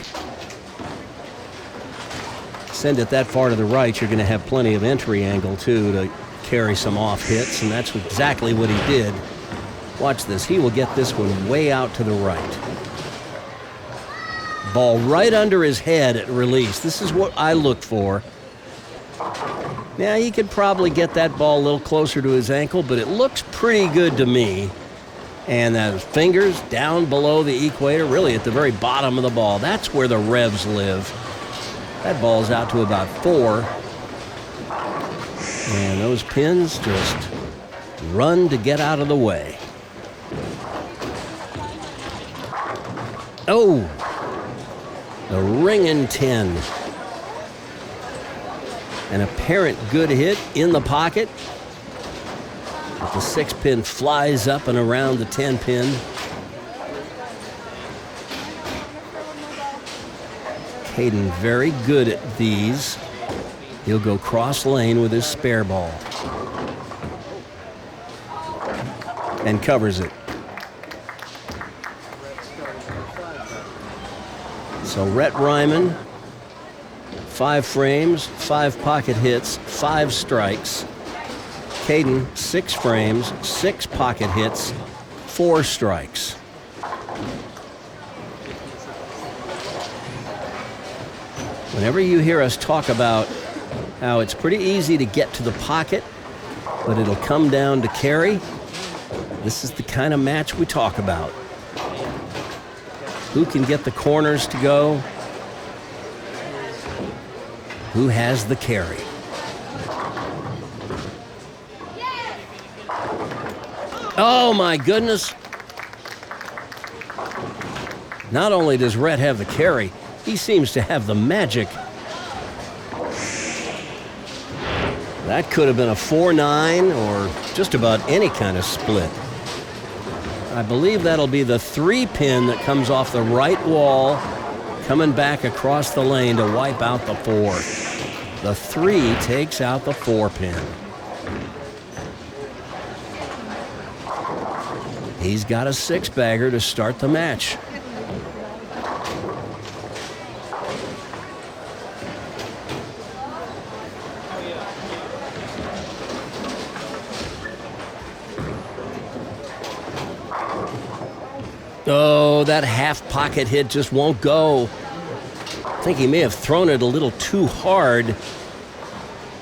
Send it that far to the right, you're going to have plenty of entry angle, too, to carry some off hits, and that's exactly what he did. Watch this. He will get this one way out to the right. Ball right under his head at release. This is what I look for. Now, he could probably get that ball a little closer to his ankle, but it looks pretty good to me. And those fingers down below the equator, really at the very bottom of the ball. That's where the revs live. That ball's out to about 4. And those pins just run to get out of the way. Oh, the ringing 10. An apparent good hit in the pocket. But the 6-pin flies up and around the 10-pin. Caden very good at these. He'll go cross lane with his spare ball. And covers it. So Rhett Ryman, 5 frames, 5 pocket hits, 5 strikes. Caden, 6 frames, 6 pocket hits, 4 strikes. Whenever you hear us talk about how it's pretty easy to get to the pocket, but it'll come down to carry, this is the kind of match we talk about. Who can get the corners to go? Who has the carry? Oh my goodness. Not only does Rhett have the carry, he seems to have the magic. That could have been a 4-9 or just about any kind of split. I believe that'll be the 3-pin that comes off the right wall, coming back across the lane to wipe out the 4. The 3 takes out the 4-pin. He's got a 6-bagger to start the match. Oh, that half pocket hit just won't go. I think he may have thrown it a little too hard.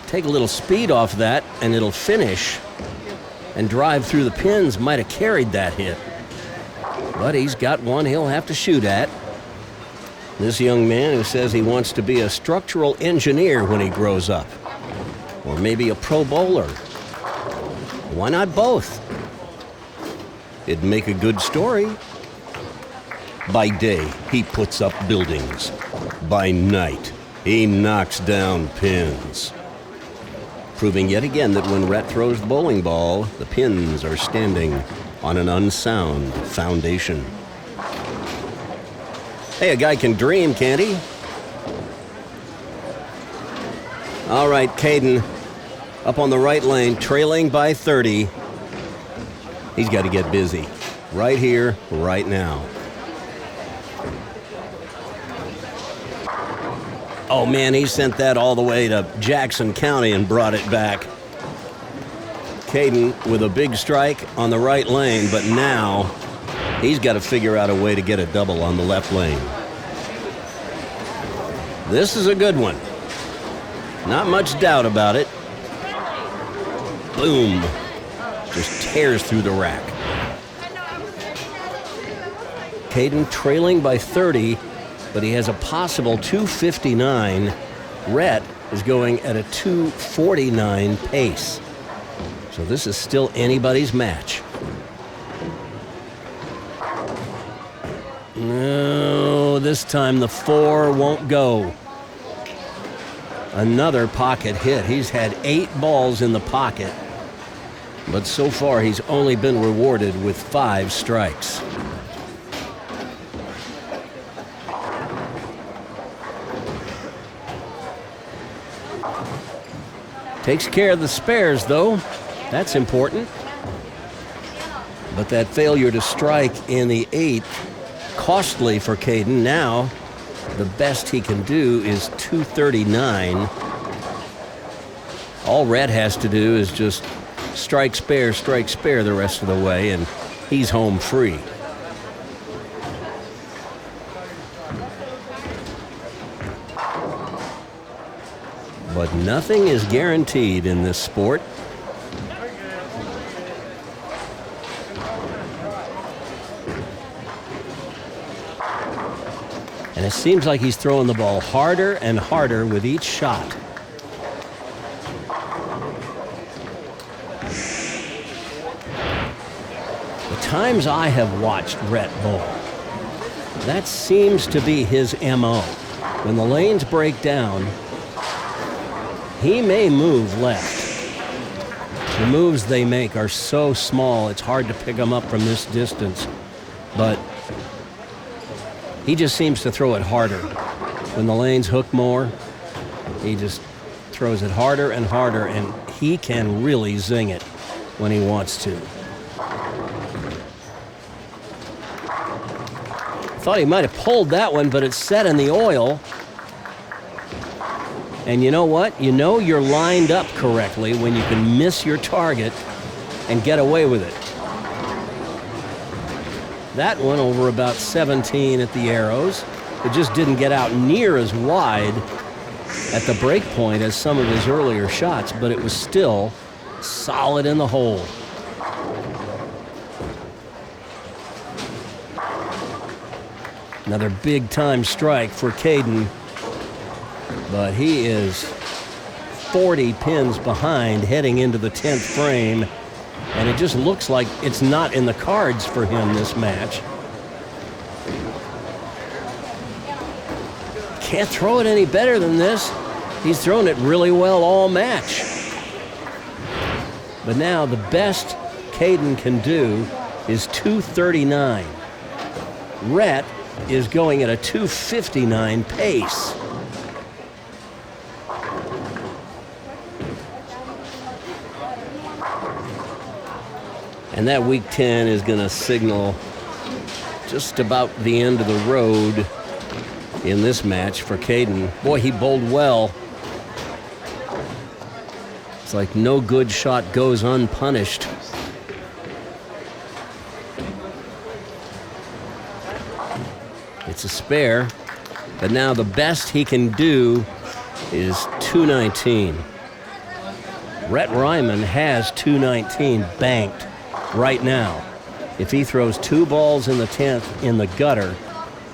Take a little speed off that, and it'll finish. And drive through the pins might have carried that hit. But he's got one he'll have to shoot at. This young man who says he wants to be a structural engineer when he grows up. Or maybe a pro bowler. Why not both? It'd make a good story. By day, he puts up buildings. By night, he knocks down pins. Proving yet again that when Rhett throws the bowling ball, the pins are standing on an unsound foundation. Hey, a guy can dream, can't he? All right, Caden, up on the right lane, trailing by 30. He's got to get busy. Right here, right now. Oh, man, he sent that all the way to Jackson County and brought it back. Caden with a big strike on the right lane, but now he's got to figure out a way to get a double on the left lane. This is a good one. Not much doubt about it. Boom. Just tears through the rack. Caden trailing by 30. But he has a possible 259. Rhett is going at a 249 pace. So this is still anybody's match. No, this time the 4 won't go. Another pocket hit. He's had 8 balls in the pocket. But so far he's only been rewarded with 5 strikes. Takes care of the spares, though. That's important. But that failure to strike in the 8th, costly for Caden. Now, the best he can do is 239. All Rhett has to do is just strike spare the rest of the way, and he's home free. But nothing is guaranteed in this sport. And it seems like he's throwing the ball harder and harder with each shot. The times I have watched Rhett bowl, that seems to be his MO. When the lanes break down, he may move left. The moves they make are so small, it's hard to pick them up from this distance. But he just seems to throw it harder. When the lanes hook more, he just throws it harder and harder, and he can really zing it when he wants to. Thought he might have pulled that one, but it's set in the oil. And you know what? You know you're lined up correctly when you can miss your target and get away with it. That one over about 17 at the arrows. It just didn't get out near as wide at the break point as some of his earlier shots, but it was still solid in the hole. Another big-time strike for Caden, but he is 40 pins behind heading into the 10th frame, and it just looks like it's not in the cards for him this match. Can't throw it any better than this. He's thrown it really well all match. But now the best Caden can do is 239. Rhett is going at a 259 pace. And that week 10 is going to signal just about the end of the road in this match for Caden. Boy, he bowled well. It's like no good shot goes unpunished. It's a spare, but now the best he can do is 219. Rhett Ryman has 219 banked right now. If he throws 2 balls in the 10th in the gutter,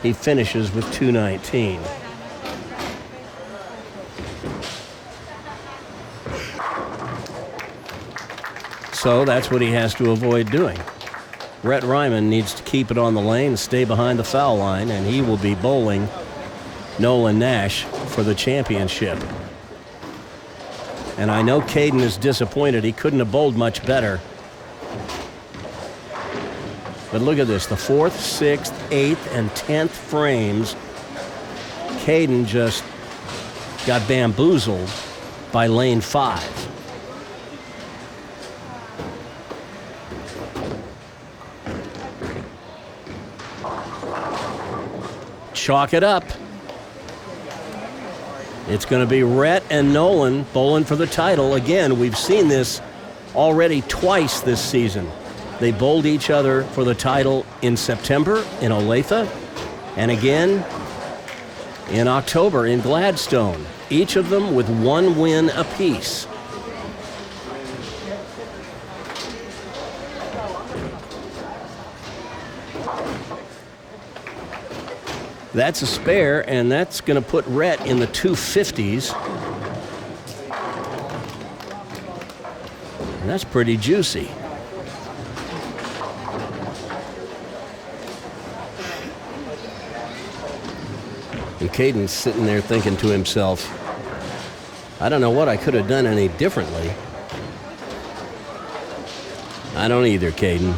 he finishes with 219. So that's what he has to avoid doing. Rhett Ryman needs to keep it on the lane, stay behind the foul line, and he will be bowling Nolan Nash for the championship. And I know Caden is disappointed. He couldn't have bowled much better. But look at this, the 4th, 6th, 8th, and 10th frames, Caden just got bamboozled by lane 5. Chalk it up. It's going to be Rhett and Nolan bowling for the title. Again, we've seen this already twice this season. They bowled each other for the title in September in Olathe, and again in October in Gladstone, each of them with 1 win apiece. That's a spare, and that's going to put Rhett in the 250s. And that's pretty juicy. And Caden's sitting there thinking to himself, I don't know what I could have done any differently. I don't either, Caden.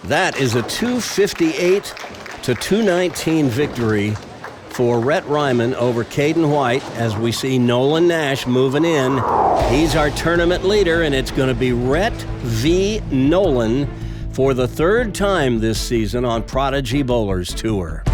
That is a 258 to 219 victory for Rhett Ryman over Caden White as we see Nolan Nash moving in. He's our tournament leader, and it's going to be Rhett v. Nolan for the third time this season on Prodigy Bowlers Tour.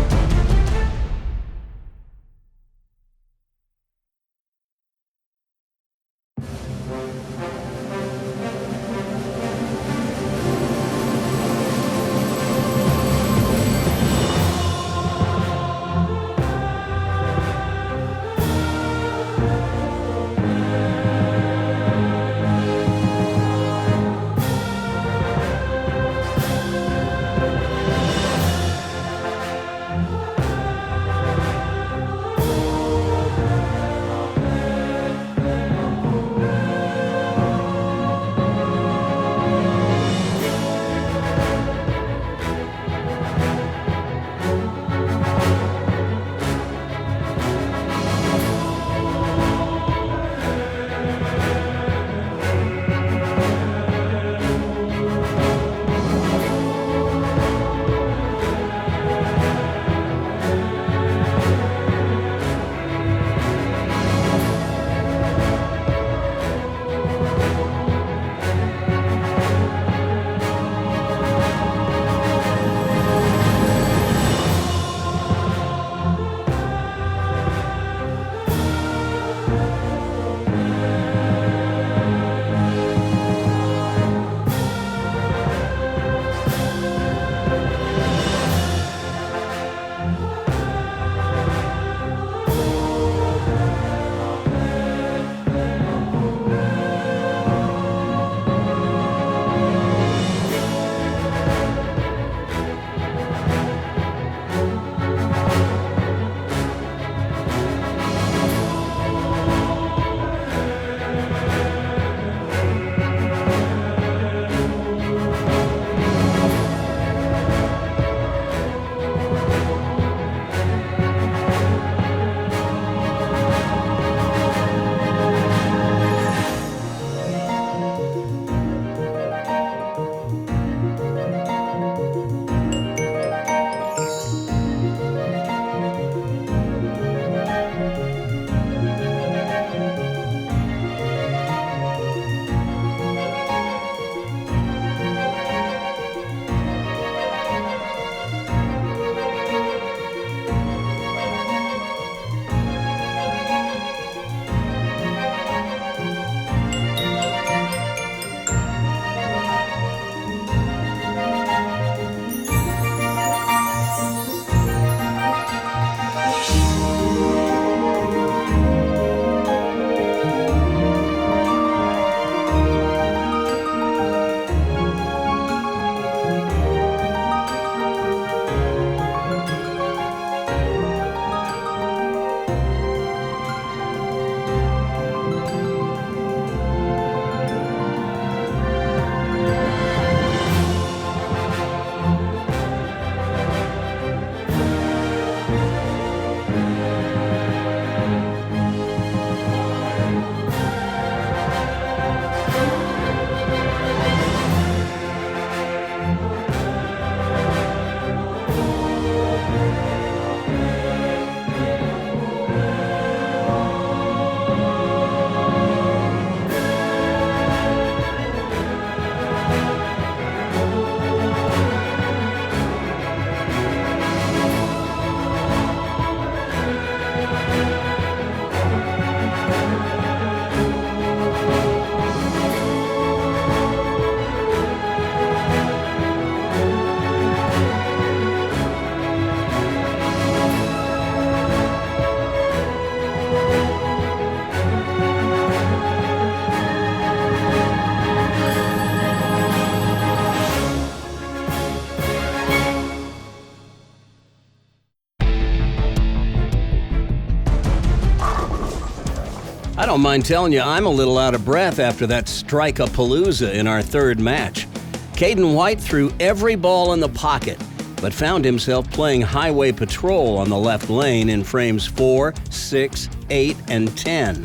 I don't mind telling you, I'm a little out of breath after that strike-a-palooza in our third match. Caden White threw every ball in the pocket, but found himself playing highway patrol on the left lane in frames 4, 6, 8, and 10.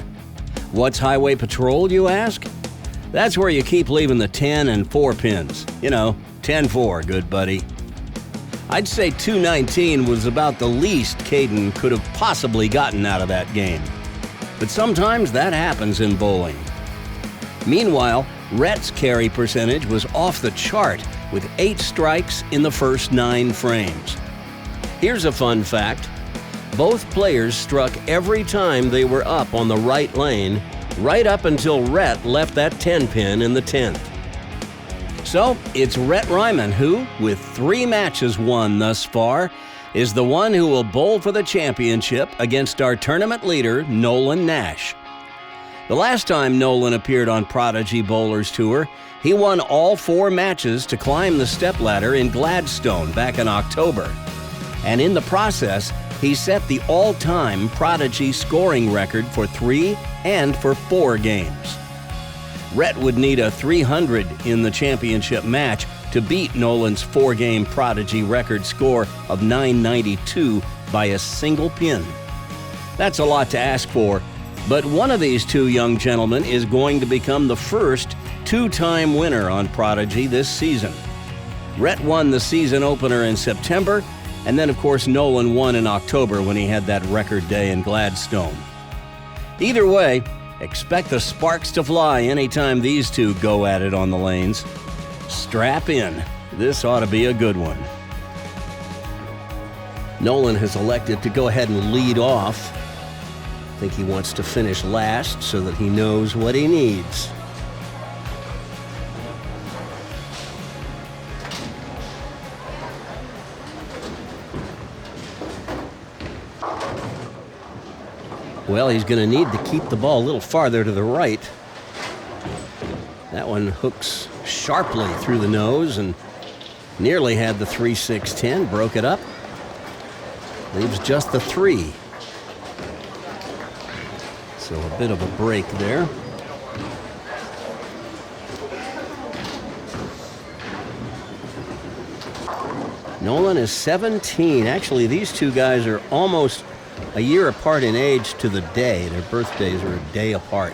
What's highway patrol, you ask? That's where you keep leaving the 10 and 4 pins. You know, 10-4, good buddy. I'd say 219 was about the least Caden could have possibly gotten out of that game. But sometimes that happens in bowling. Meanwhile, Rhett's carry percentage was off the chart with 8 strikes in the first 9 frames. Here's a fun fact. Both players struck every time they were up on the right lane, right up until Rhett left that 10-pin in the 10th. So, it's Rhett Ryman who, with 3 matches won thus far, is the one who will bowl for the championship against our tournament leader, Nolan Nash. The last time Nolan appeared on Prodigy Bowlers Tour, he won all 4 matches to climb the stepladder in Gladstone back in October. And in the process, he set the all-time Prodigy scoring record for 3 and for 4 games. Rhett would need a 300 in the championship match to beat Nolan's 4-game Prodigy record score of 992 by a single pin. That's a lot to ask for, but one of these 2 young gentlemen is going to become the first 2-time winner on Prodigy this season. Rhett won the season opener in September, and then of course Nolan won in October when he had that record day in Gladstone. Either way, expect the sparks to fly anytime these 2 go at it on the lanes. Strap in. This ought to be a good one. Nolan has elected to go ahead and lead off. I think he wants to finish last so that he knows what he needs. Well, he's going to need to keep the ball a little farther to the right. That one hooks sharply through the nose and nearly had the 3-6-10, broke it up. Leaves just the 3. So a bit of a break there. Nolan is 17. Actually, these 2 guys are almost a year apart in age to the day. Their birthdays are a day apart.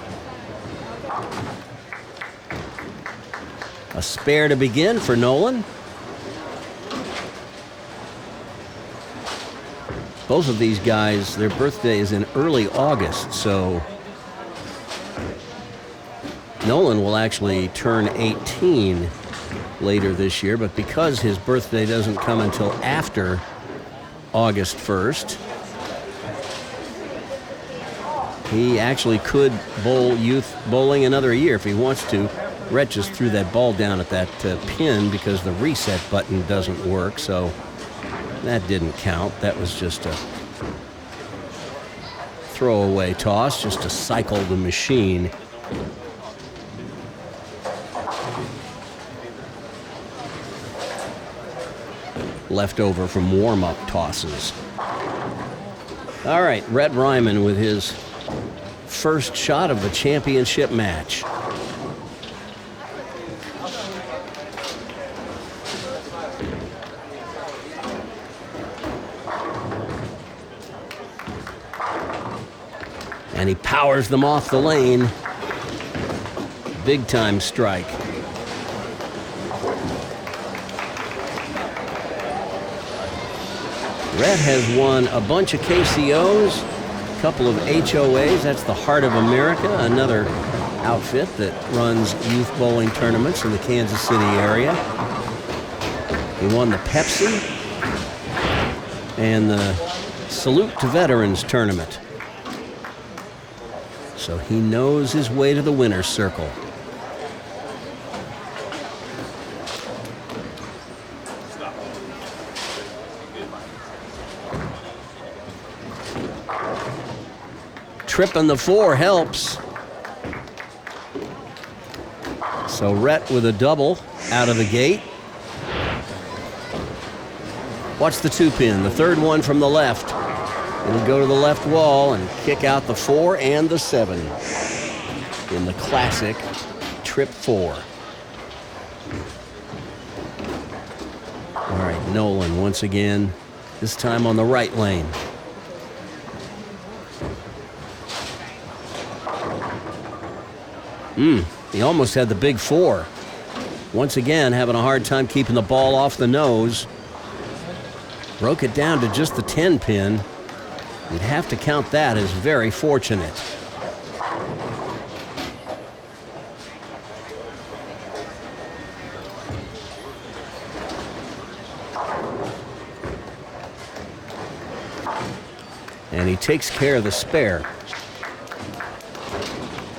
A spare to begin for Nolan. Both of these guys, their birthday is in early August, so Nolan will actually turn 18 later this year, but because his birthday doesn't come until after August 1st, he actually could bowl youth bowling another year if he wants to. Rhett just threw that ball down at that pin because the reset button doesn't work, so that didn't count. That was just a throwaway toss, just to cycle the machine. Left over from warm-up tosses. All right, Rhett Ryman with his first shot of the championship match. And he powers them off the lane. Big time strike. Rhett has won a bunch of KCOs, a couple of HOAs. That's the Heart of America, another outfit that runs youth bowling tournaments in the Kansas City area. He won the Pepsi and the Salute to Veterans tournament. So he knows his way to the winner's circle. Tripping the 4 helps. So Rhett with a double out of the gate. Watch the 2-pin, the third one from the left. It'll go to the left wall and kick out the 4 and the 7 in the classic trip 4. All right, Nolan once again, this time on the right lane. He almost had the big 4. Once again, having a hard time keeping the ball off the nose. Broke it down to just the 10 pin. You'd have to count that as very fortunate. And he takes care of the spare.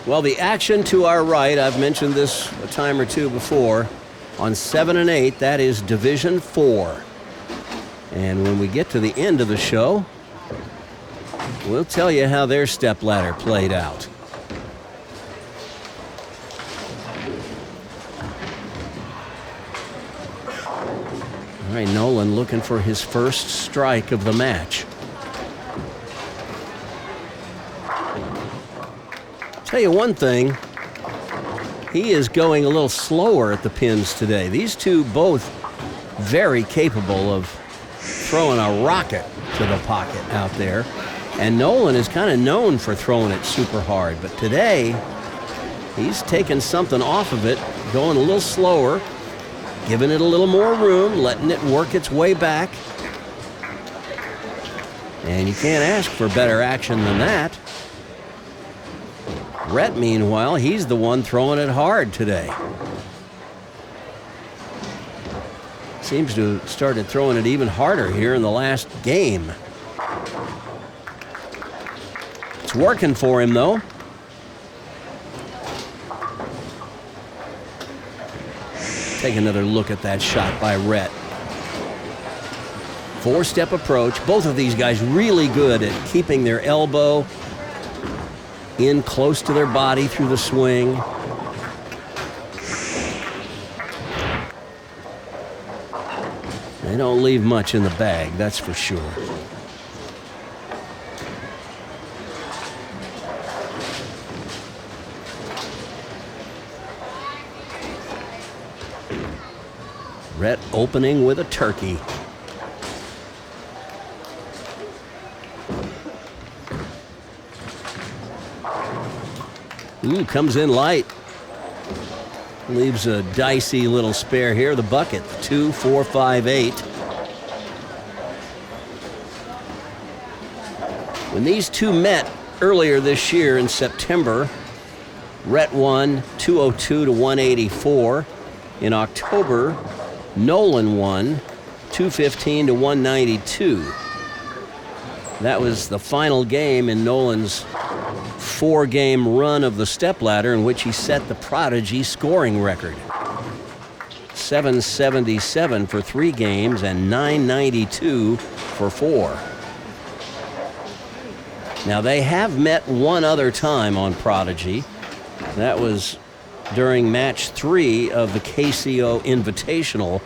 Well, the action to our right, I've mentioned this a time or two before, on 7 and 8, that is Division 4. And when we get to the end of the show, we'll tell you how their stepladder played out. All right, Nolan looking for his first strike of the match. Tell you one thing, he is going a little slower at the pins today. These two both very capable of throwing a rocket to the pocket out there. And Nolan is kind of known for throwing it super hard, but today he's taking something off of it, going a little slower, giving it a little more room, letting it work its way back. And you can't ask for better action than that. Rhett, meanwhile, he's the one throwing it hard today. Seems to have started throwing it even harder here in the last game. It's working for him, though. Take another look at that shot by Rhett. Four-step approach. Both of these guys really good at keeping their elbow in close to their body through the swing. They don't leave much in the bag, that's for sure. Rhett opening with a turkey. Ooh, comes in light. Leaves a dicey little spare here. The bucket, 2, 4, 5, 8. When these two met earlier this year in September, Rhett won 202 to 184. In October, Nolan won 215 to 192. That was the final game in Nolan's 4-game run of the stepladder, in which he set the Prodigy scoring record. 777 for 3 games and 992 for 4. Now, they have met one other time on Prodigy. That was during match 3 of the KCO Invitational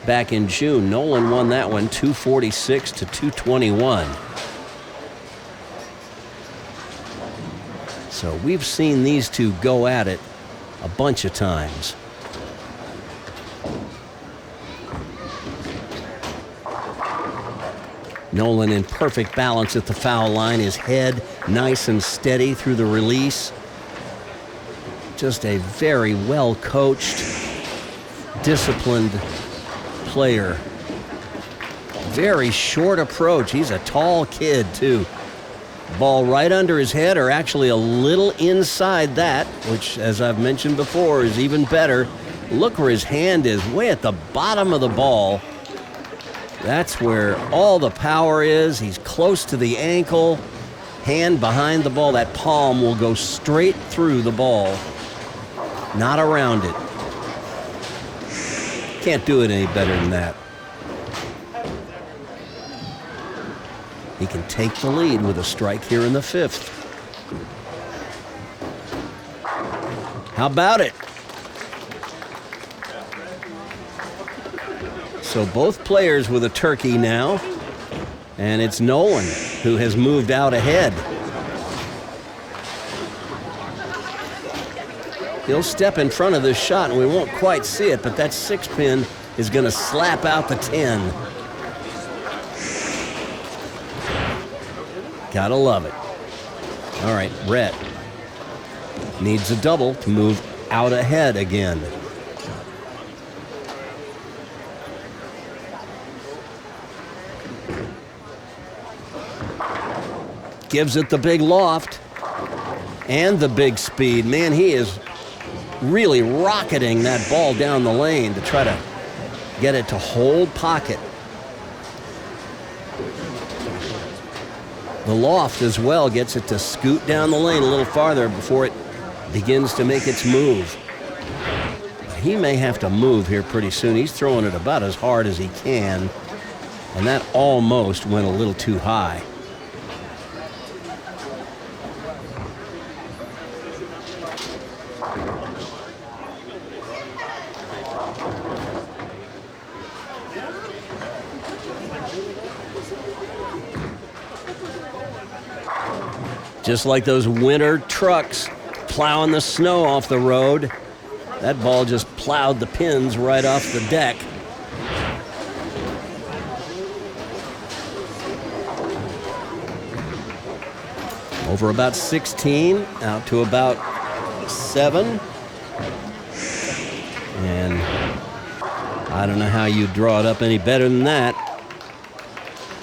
back in June. Nolan won that one 246 to 221. So we've seen these two go at it a bunch of times. Nolan in perfect balance at the foul line, his head nice and steady through the release. Just a very well-coached, disciplined player. Very short approach. He's a tall kid, too. Ball right under his head, or actually a little inside that, which, as I've mentioned before, is even better. Look where his hand is, way at the bottom of the ball. That's where all the power is. He's close to the ankle. Hand behind the ball. That palm will go straight through the ball, not around it. Can't do it any better than that. He can take the lead with a strike here in the 5th. How about it? So both players with a turkey now, and it's Nolan who has moved out ahead. He'll step in front of this shot, and we won't quite see it, but that 6-pin is going to slap out the 10. Gotta love it. All right, Rhett needs a double to move out ahead again. gives it the big loft and the big speed. Man, he is really rocketing that ball down the lane to try to get it to hold pocket. The loft as well gets it to scoot down the lane a little farther before it begins to make its move. He may have to move here pretty soon. He's throwing it about as hard as he can, and that almost went a little too high. Just like those winter trucks plowing the snow off the road, that ball just plowed the pins right off the deck. Over about 16, out to about 7. And I don't know how you draw it up any better than that.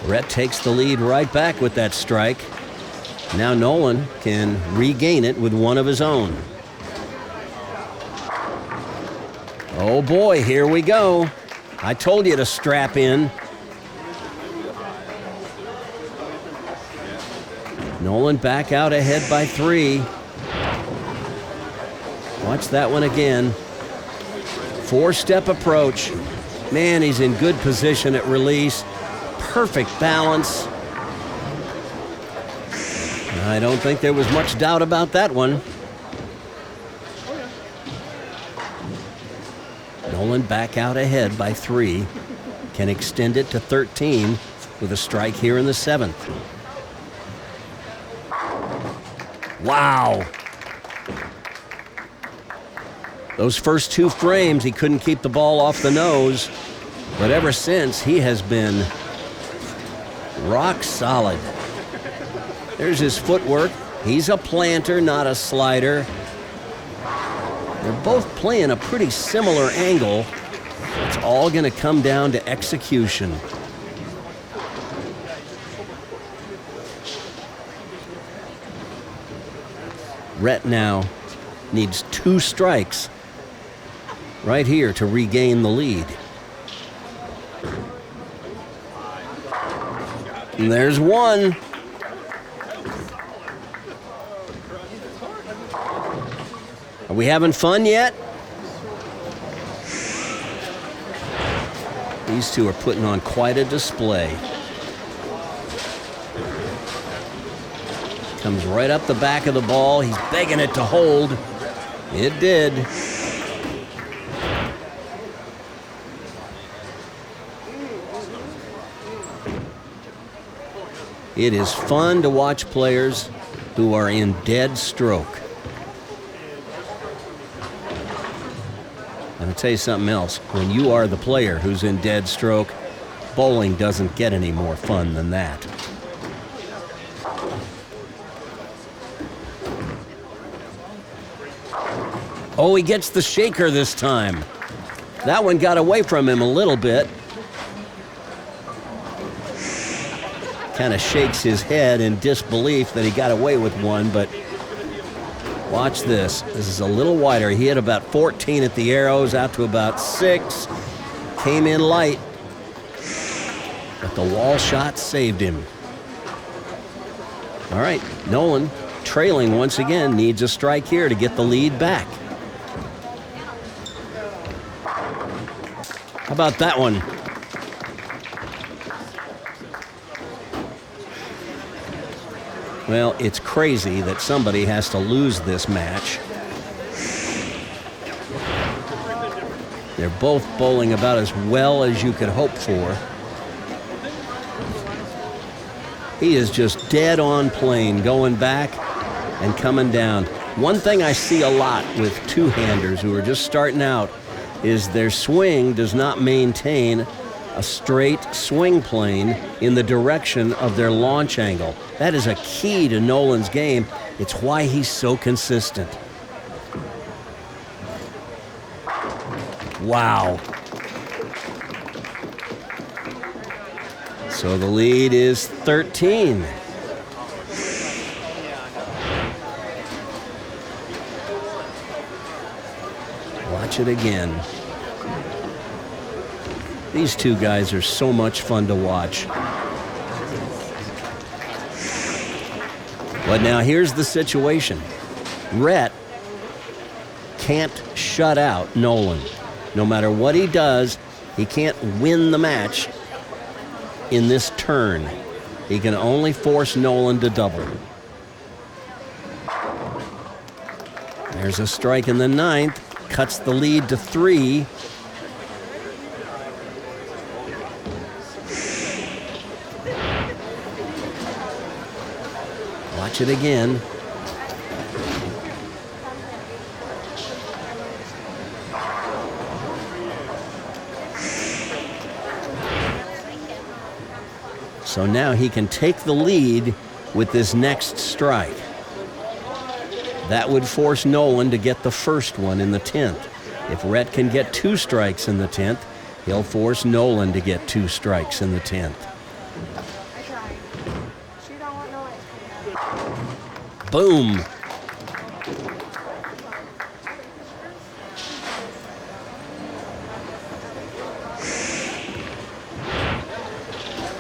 Rhett takes the lead right back with that strike. Now Nolan can regain it with one of his own. Oh boy, here we go. I told you to strap in. Nolan back out ahead by 3. Watch that one again. 4-step approach. Man, he's in good position at release. Perfect balance. I don't think there was much doubt about that one. Nolan back out ahead by 3. Can extend it to 13 with a strike here in the 7th. Wow. Those first 2 frames, he couldn't keep the ball off the nose. But ever since, he has been rock solid. There's his footwork. He's a planter, not a slider. They're both playing a pretty similar angle. It's all going to come down to execution. Rhett now needs 2 strikes right here to regain the lead. And there's one. Are we having fun yet? These two are putting on quite a display. Comes right up the back of the ball. He's begging it to hold. It did. It is fun to watch players who are in dead stroke. And I'll tell you something else. When you are the player who's in dead stroke, bowling doesn't get any more fun than that. Oh, he gets the shaker this time. That one got away from him a little bit. Kind of shakes his head in disbelief that he got away with one, but watch this. This is a little wider. He hit about 14 at the arrows, out to about 6. Came in light, but the wall shot saved him. All right, Nolan, trailing once again, needs a strike here to get the lead back. How about that one? Well, it's crazy that somebody has to lose this match. They're both bowling about as well as you could hope for. He is just dead on plane, going back and coming down. One thing I see a lot with two-handers who are just starting out is their swing does not maintain a straight swing plane in the direction of their launch angle. That is a key to Nolan's game. It's why he's so consistent. Wow. So the lead is 13. Watch it again. These two guys are so much fun to watch. But now here's the situation. Rhett can't shut out Nolan. No matter what he does, he can't win the match in this turn. He can only force Nolan to double. There's a strike in the ninth. Cuts the lead to 3. Watch it again. So now he can take the lead with this next strike. That would force Nolan to get the first one in the 10th. If Rhett can get 2 strikes in the 10th, he'll force Nolan to get 2 strikes in the 10th. Boom.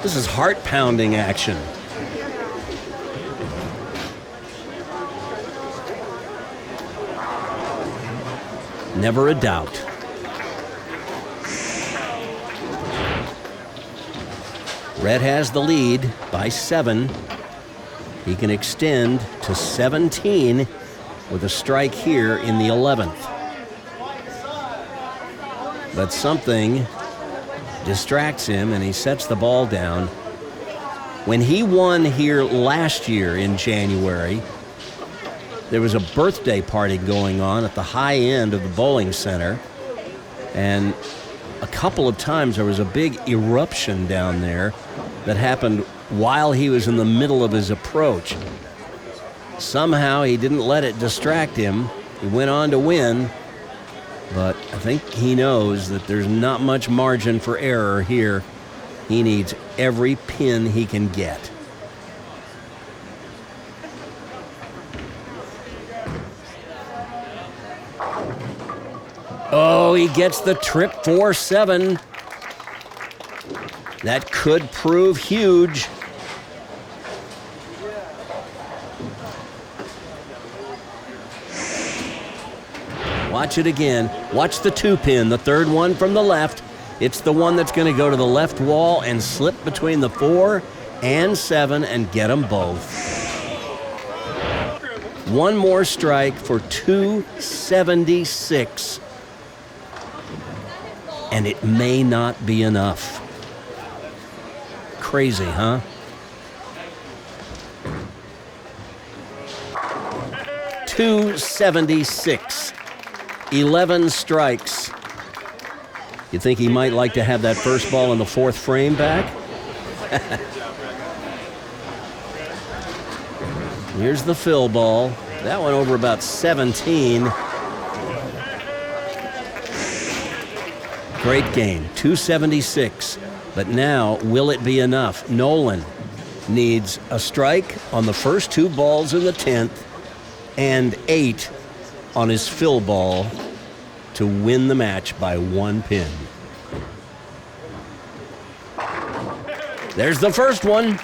This is heart-pounding action. Never a doubt. Rhett has the lead by 7. He can extend to 17 with a strike here in the 11th. But something distracts him and he sets the ball down. When he won here last year in January, there was a birthday party going on at the high end of the bowling center, and a couple of times there was a big eruption down there that happened while he was in the middle of his approach. Somehow he didn't let it distract him. He went on to win, but I think he knows that there's not much margin for error here. He needs every pin he can get. Oh, he gets the trip 4-7. That could prove huge. Watch it again. Watch the 2-pin, the third one from the left. It's the one that's going to go to the left wall and slip between the 4 and 7 and get them both. One more strike for 276. And it may not be enough. Crazy, huh? .276. 11 strikes. You think he might like to have that first ball in the 4th frame back? Here's the fill ball. That one over about 17. Great game, 276. But now, will it be enough? Nolan needs a strike on the first 2 balls in the 10th and 8 on his fill ball to win the match by 1 pin. There's the first one.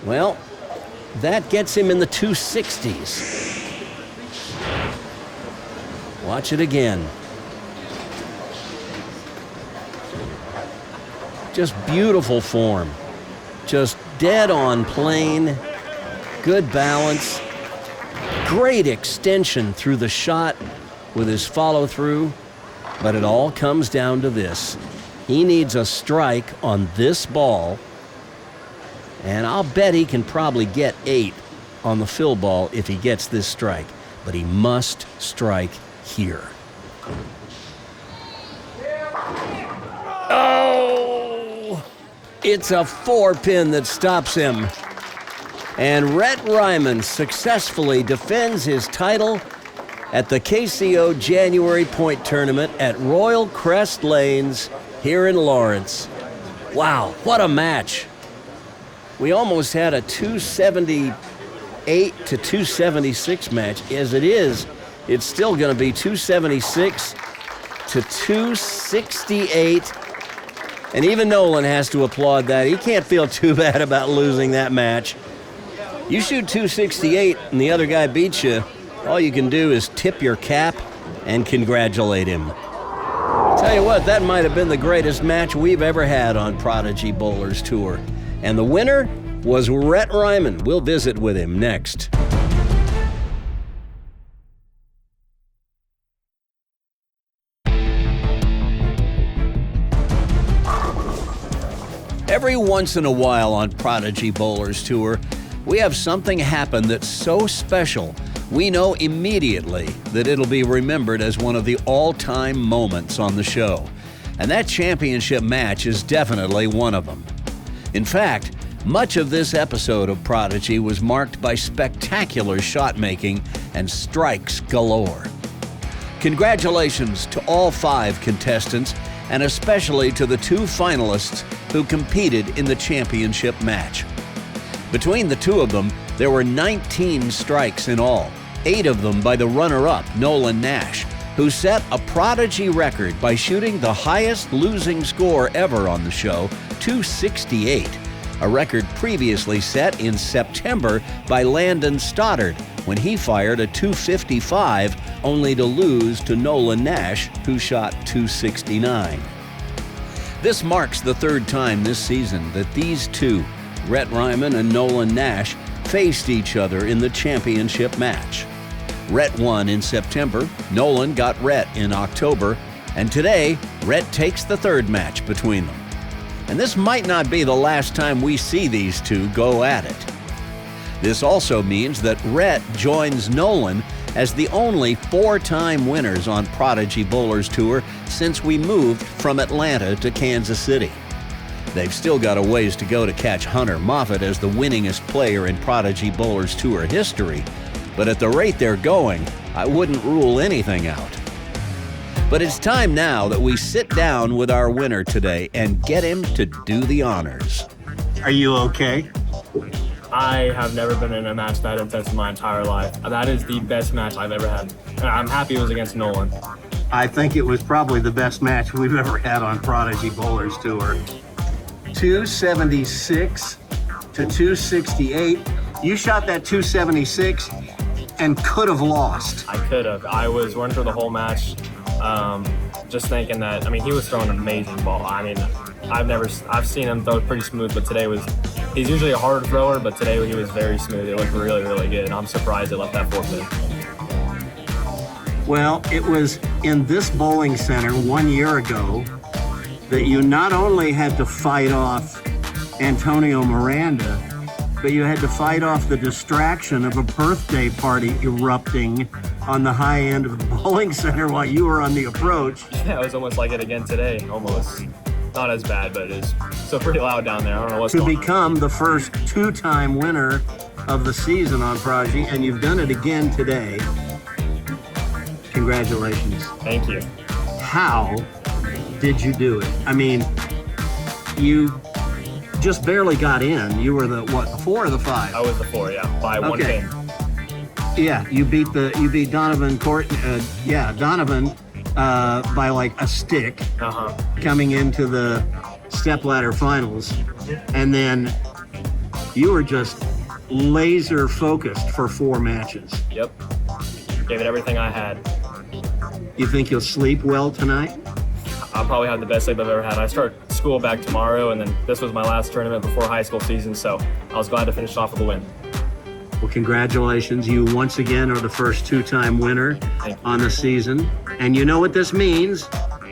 Well, that gets him in the 260s. Watch it again. Just beautiful form. Just dead on plane. Good balance. Great extension through the shot with his follow-through. But it all comes down to this. He needs a strike on this ball. And I'll bet he can probably get 8 on the fill ball if he gets this strike. But he must strike here. Oh! It's a 4-pin that stops him. And Rhett Ryman successfully defends his title at the KCO January Point Tournament at Royal Crest Lanes here in Lawrence. Wow, what a match. We almost had a 270 268 to 276 match. As it is, it's still going to be 276 to 268. And even Nolan has to applaud that. He can't feel too bad about losing that match. You shoot 268 and the other guy beats you, all you can do is tip your cap and congratulate him. Tell you what, that might have been the greatest match we've ever had on Prodigy Bowlers Tour. And the winner was Rhett Ryman. We'll visit with him next. Every once in a while on Prodigy Bowlers Tour, we have something happen that's so special, we know immediately that it'll be remembered as one of the all-time moments on the show. And that championship match is definitely one of them. In fact, much of this episode of Prodigy was marked by spectacular shot-making and strikes galore. Congratulations to all 5 contestants, and especially to the 2 finalists who competed in the championship match. Between the 2 of them, there were 19 strikes in all, 8 of them by the runner-up, Nolan Nash, who set a Prodigy record by shooting the highest losing score ever on the show, 268, a record previously set in September by Landon Stoddard when he fired a 255, only to lose to Nolan Nash, who shot 269. This marks the 3rd time this season that these 2, Rhett Ryman and Nolan Nash, faced each other in the championship match. Rhett won in September, Nolan got Rhett in October, and today, Rhett takes the 3rd match between them. And this might not be the last time we see these 2 go at it. This also means that Rhett joins Nolan as the only 4-time winners on Prodigy Bowlers Tour since we moved from Atlanta to Kansas City. They've still got a ways to go to catch Hunter Moffitt as the winningest player in Prodigy Bowlers Tour history, but at the rate they're going, I wouldn't rule anything out. But it's time now that we sit down with our winner today and get him to do the honors. Are you okay? I have never been in a match that intense in my entire life. That is the best match I've ever had. I'm happy it was against Nolan. I think it was probably the best match we've ever had on Prodigy Bowlers Tour. 276 to 268. You shot that 276 and could have lost. I could have. I was running through the whole match, just thinking that, he was throwing an amazing ball. I've seen him throw pretty smooth, but he's usually a harder thrower, but today he was very smooth. It looked really, really good, and I'm surprised it left that forfeit. Well, it was in this bowling center 1 year ago that you not only had to fight off Antonio Miranda, but you had to fight off the distraction of a birthday party erupting on the high end of the bowling center while you were on the approach. Yeah, it was almost like it again today, almost. Not as bad, but it is still pretty loud down there. I don't know what's going on. To become the first 2-time winner of the season on Prodigy, and you've done it again today. Congratulations. Thank you. How did you do it? You just barely got in. You were the 4 or the 5? I was the 4, yeah, by 1 pin. Yeah, you beat Donovan Donovan by like a stick coming into the stepladder finals, and then you were just laser focused for 4 matches. Yep, gave it everything I had. You think you'll sleep well tonight? I'll probably have the best sleep I've ever had. I start school back tomorrow, and then this was my last tournament before high school season, so I was glad to finish off with a win. Well, congratulations. You once again are the first 2-time winner on the season. And you know what this means?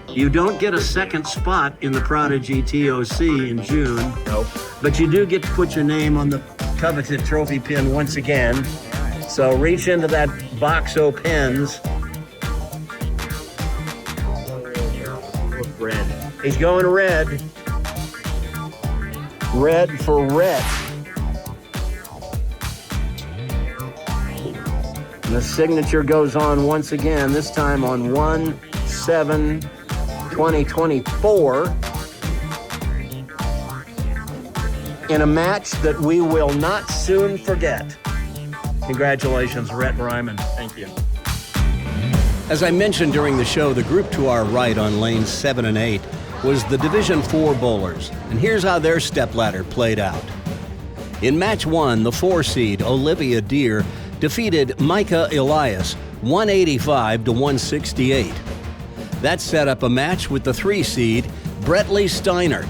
You don't get a second spot in the Prodigy TOC in June. Nope. But you do get to put your name on the coveted trophy pin once again. So reach into that box o' pins. Red. He's going red. Red for Rhett. The signature goes on once again, this time on 1/7/2024, in a match that we will not soon forget. Congratulations, Rhett and Ryman. Thank you. As I mentioned during the show, the group to our right on lanes 7 and 8 was the Division 4 bowlers, and here's how their stepladder played out. In match 1, the 4 seed Olivia Deere defeated Micah Elias 185 to 168. That set up a match with the 3 seed Brettley Steinert.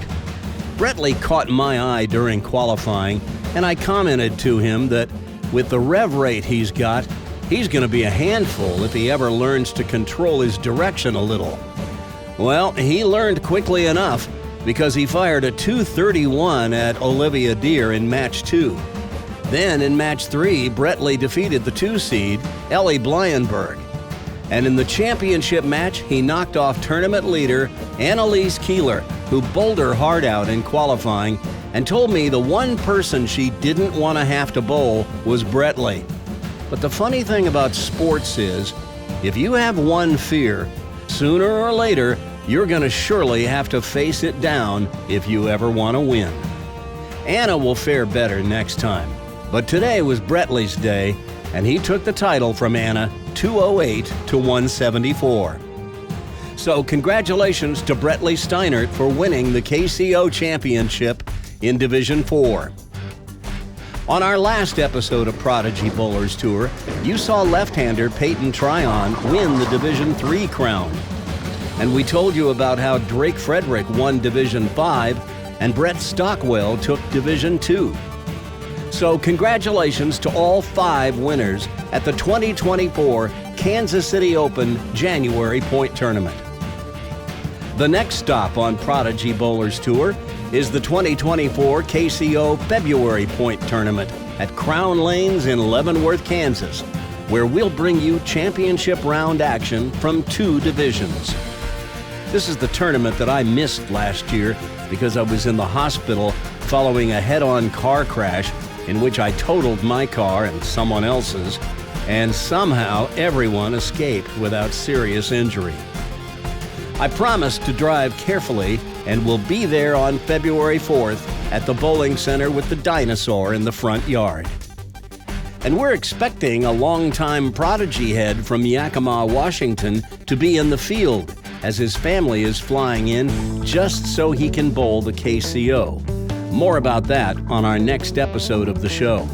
Brettley caught my eye during qualifying, and I commented to him that with the rev rate he's got, he's going to be a handful if he ever learns to control his direction a little. Well, he learned quickly enough because he fired a 231 at Olivia Deere in match 2. Then in match 3, Brettley defeated the 2 seed Ellie Blyenberg. And in the championship match, he knocked off tournament leader Annalise Keeler, who bowled her heart out in qualifying and told me the one person she didn't want to have to bowl was Brettley. But the funny thing about sports is, if you have one fear, sooner or later, you're going to surely have to face it down if you ever want to win. Anna will fare better next time. But today was Brettley's day, and he took the title from Anna 208 to 174. So congratulations to Brettley Steinert for winning the KCO championship in Division 4. On our last episode of Prodigy Bowlers Tour, you saw left-hander Peyton Tryon win the Division 3 crown. And we told you about how Drake Frederick won Division 5 and Brett Stockwell took Division 2. So congratulations to all 5 winners at the 2024 Kansas City Open January Point Tournament. The next stop on Prodigy Bowlers Tour is the 2024 KCO February Point Tournament at Crown Lanes in Leavenworth, Kansas, where we'll bring you championship round action from 2 divisions. This is the tournament that I missed last year because I was in the hospital following a head-on car crash in which I totaled my car and someone else's, and somehow everyone escaped without serious injury. I promised to drive carefully and will be there on February 4th at the bowling center with the dinosaur in the front yard. And we're expecting a longtime Prodigy head from Yakima, Washington to be in the field as his family is flying in just so he can bowl the KCO. More about that on our next episode of the show.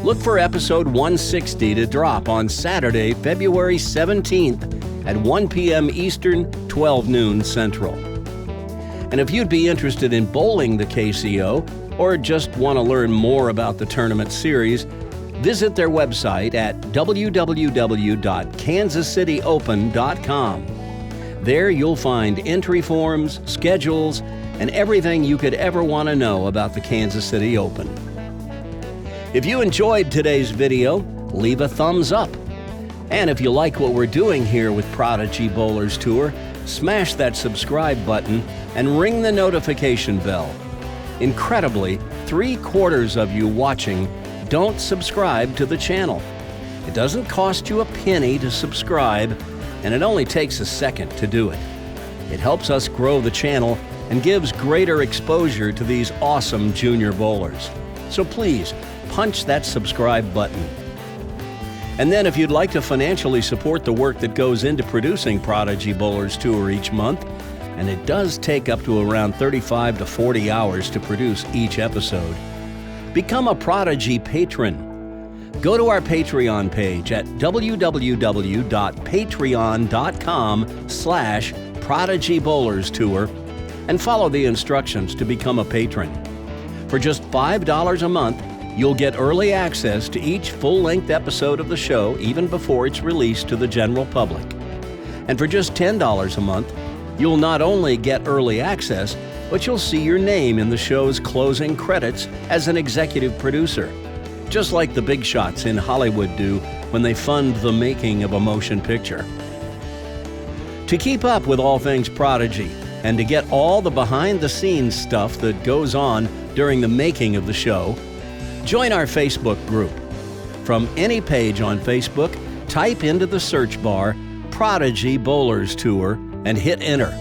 Look for episode 160 to drop on Saturday, February 17th at 1 p.m. Eastern, 12 noon Central. And if you'd be interested in bowling the KCO or just want to learn more about the tournament series, visit their website at www.kansascityopen.com. There you'll find entry forms, schedules, and everything you could ever want to know about the Kansas City Open. If you enjoyed today's video, leave a thumbs up. And if you like what we're doing here with Prodigy Bowlers Tour, smash that subscribe button and ring the notification bell. Incredibly, 3/4 of you watching don't subscribe to the channel. It doesn't cost you a penny to subscribe, and it only takes a second to do it. It helps us grow the channel and gives greater exposure to these awesome junior bowlers. So please, punch that subscribe button. And then if you'd like to financially support the work that goes into producing Prodigy Bowlers Tour each month, and it does take up to around 35 to 40 hours to produce each episode, become a Prodigy patron. Go to our Patreon page at www.patreon.com/Prodigy Bowlers Tour and follow the instructions to become a patron. For just $5 a month, you'll get early access to each full-length episode of the show even before it's released to the general public. And for just $10 a month, you'll not only get early access, but you'll see your name in the show's closing credits as an executive producer, just like the big shots in Hollywood do when they fund the making of a motion picture. To keep up with all things Prodigy, and to get all the behind-the-scenes stuff that goes on during the making of the show, join our Facebook group. From any page on Facebook, type into the search bar Prodigy Bowlers Tour and hit enter.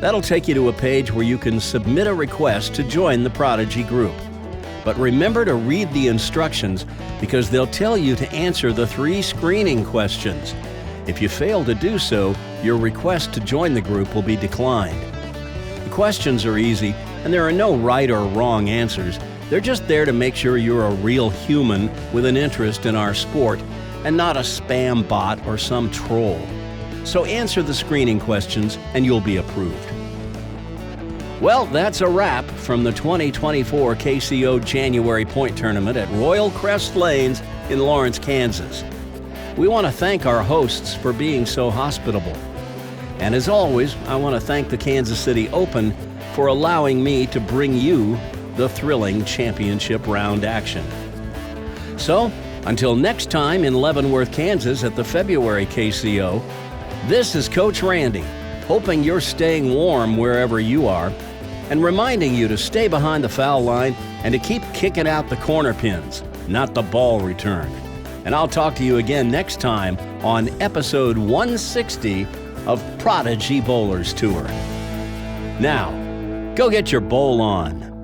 That'll take you to a page where you can submit a request to join the Prodigy group. But remember to read the instructions because they'll tell you to answer the 3 screening questions. If you fail to do so, your request to join the group will be declined. The questions are easy, and there are no right or wrong answers. They're just there to make sure you're a real human with an interest in our sport and not a spam bot or some troll. So answer the screening questions and you'll be approved. Well, that's a wrap from the 2024 KCO January Point Tournament at Royal Crest Lanes in Lawrence, Kansas. We want to thank our hosts for being so hospitable. And as always, I want to thank the Kansas City Open for allowing me to bring you the thrilling championship round action. So, until next time in Leavenworth, Kansas at the February KCO, this is Coach Randy, hoping you're staying warm wherever you are, and reminding you to stay behind the foul line and to keep kicking out the corner pins, not the ball return. And I'll talk to you again next time on episode 160 of Prodigy Bowlers Tour. Now, go get your bowl on.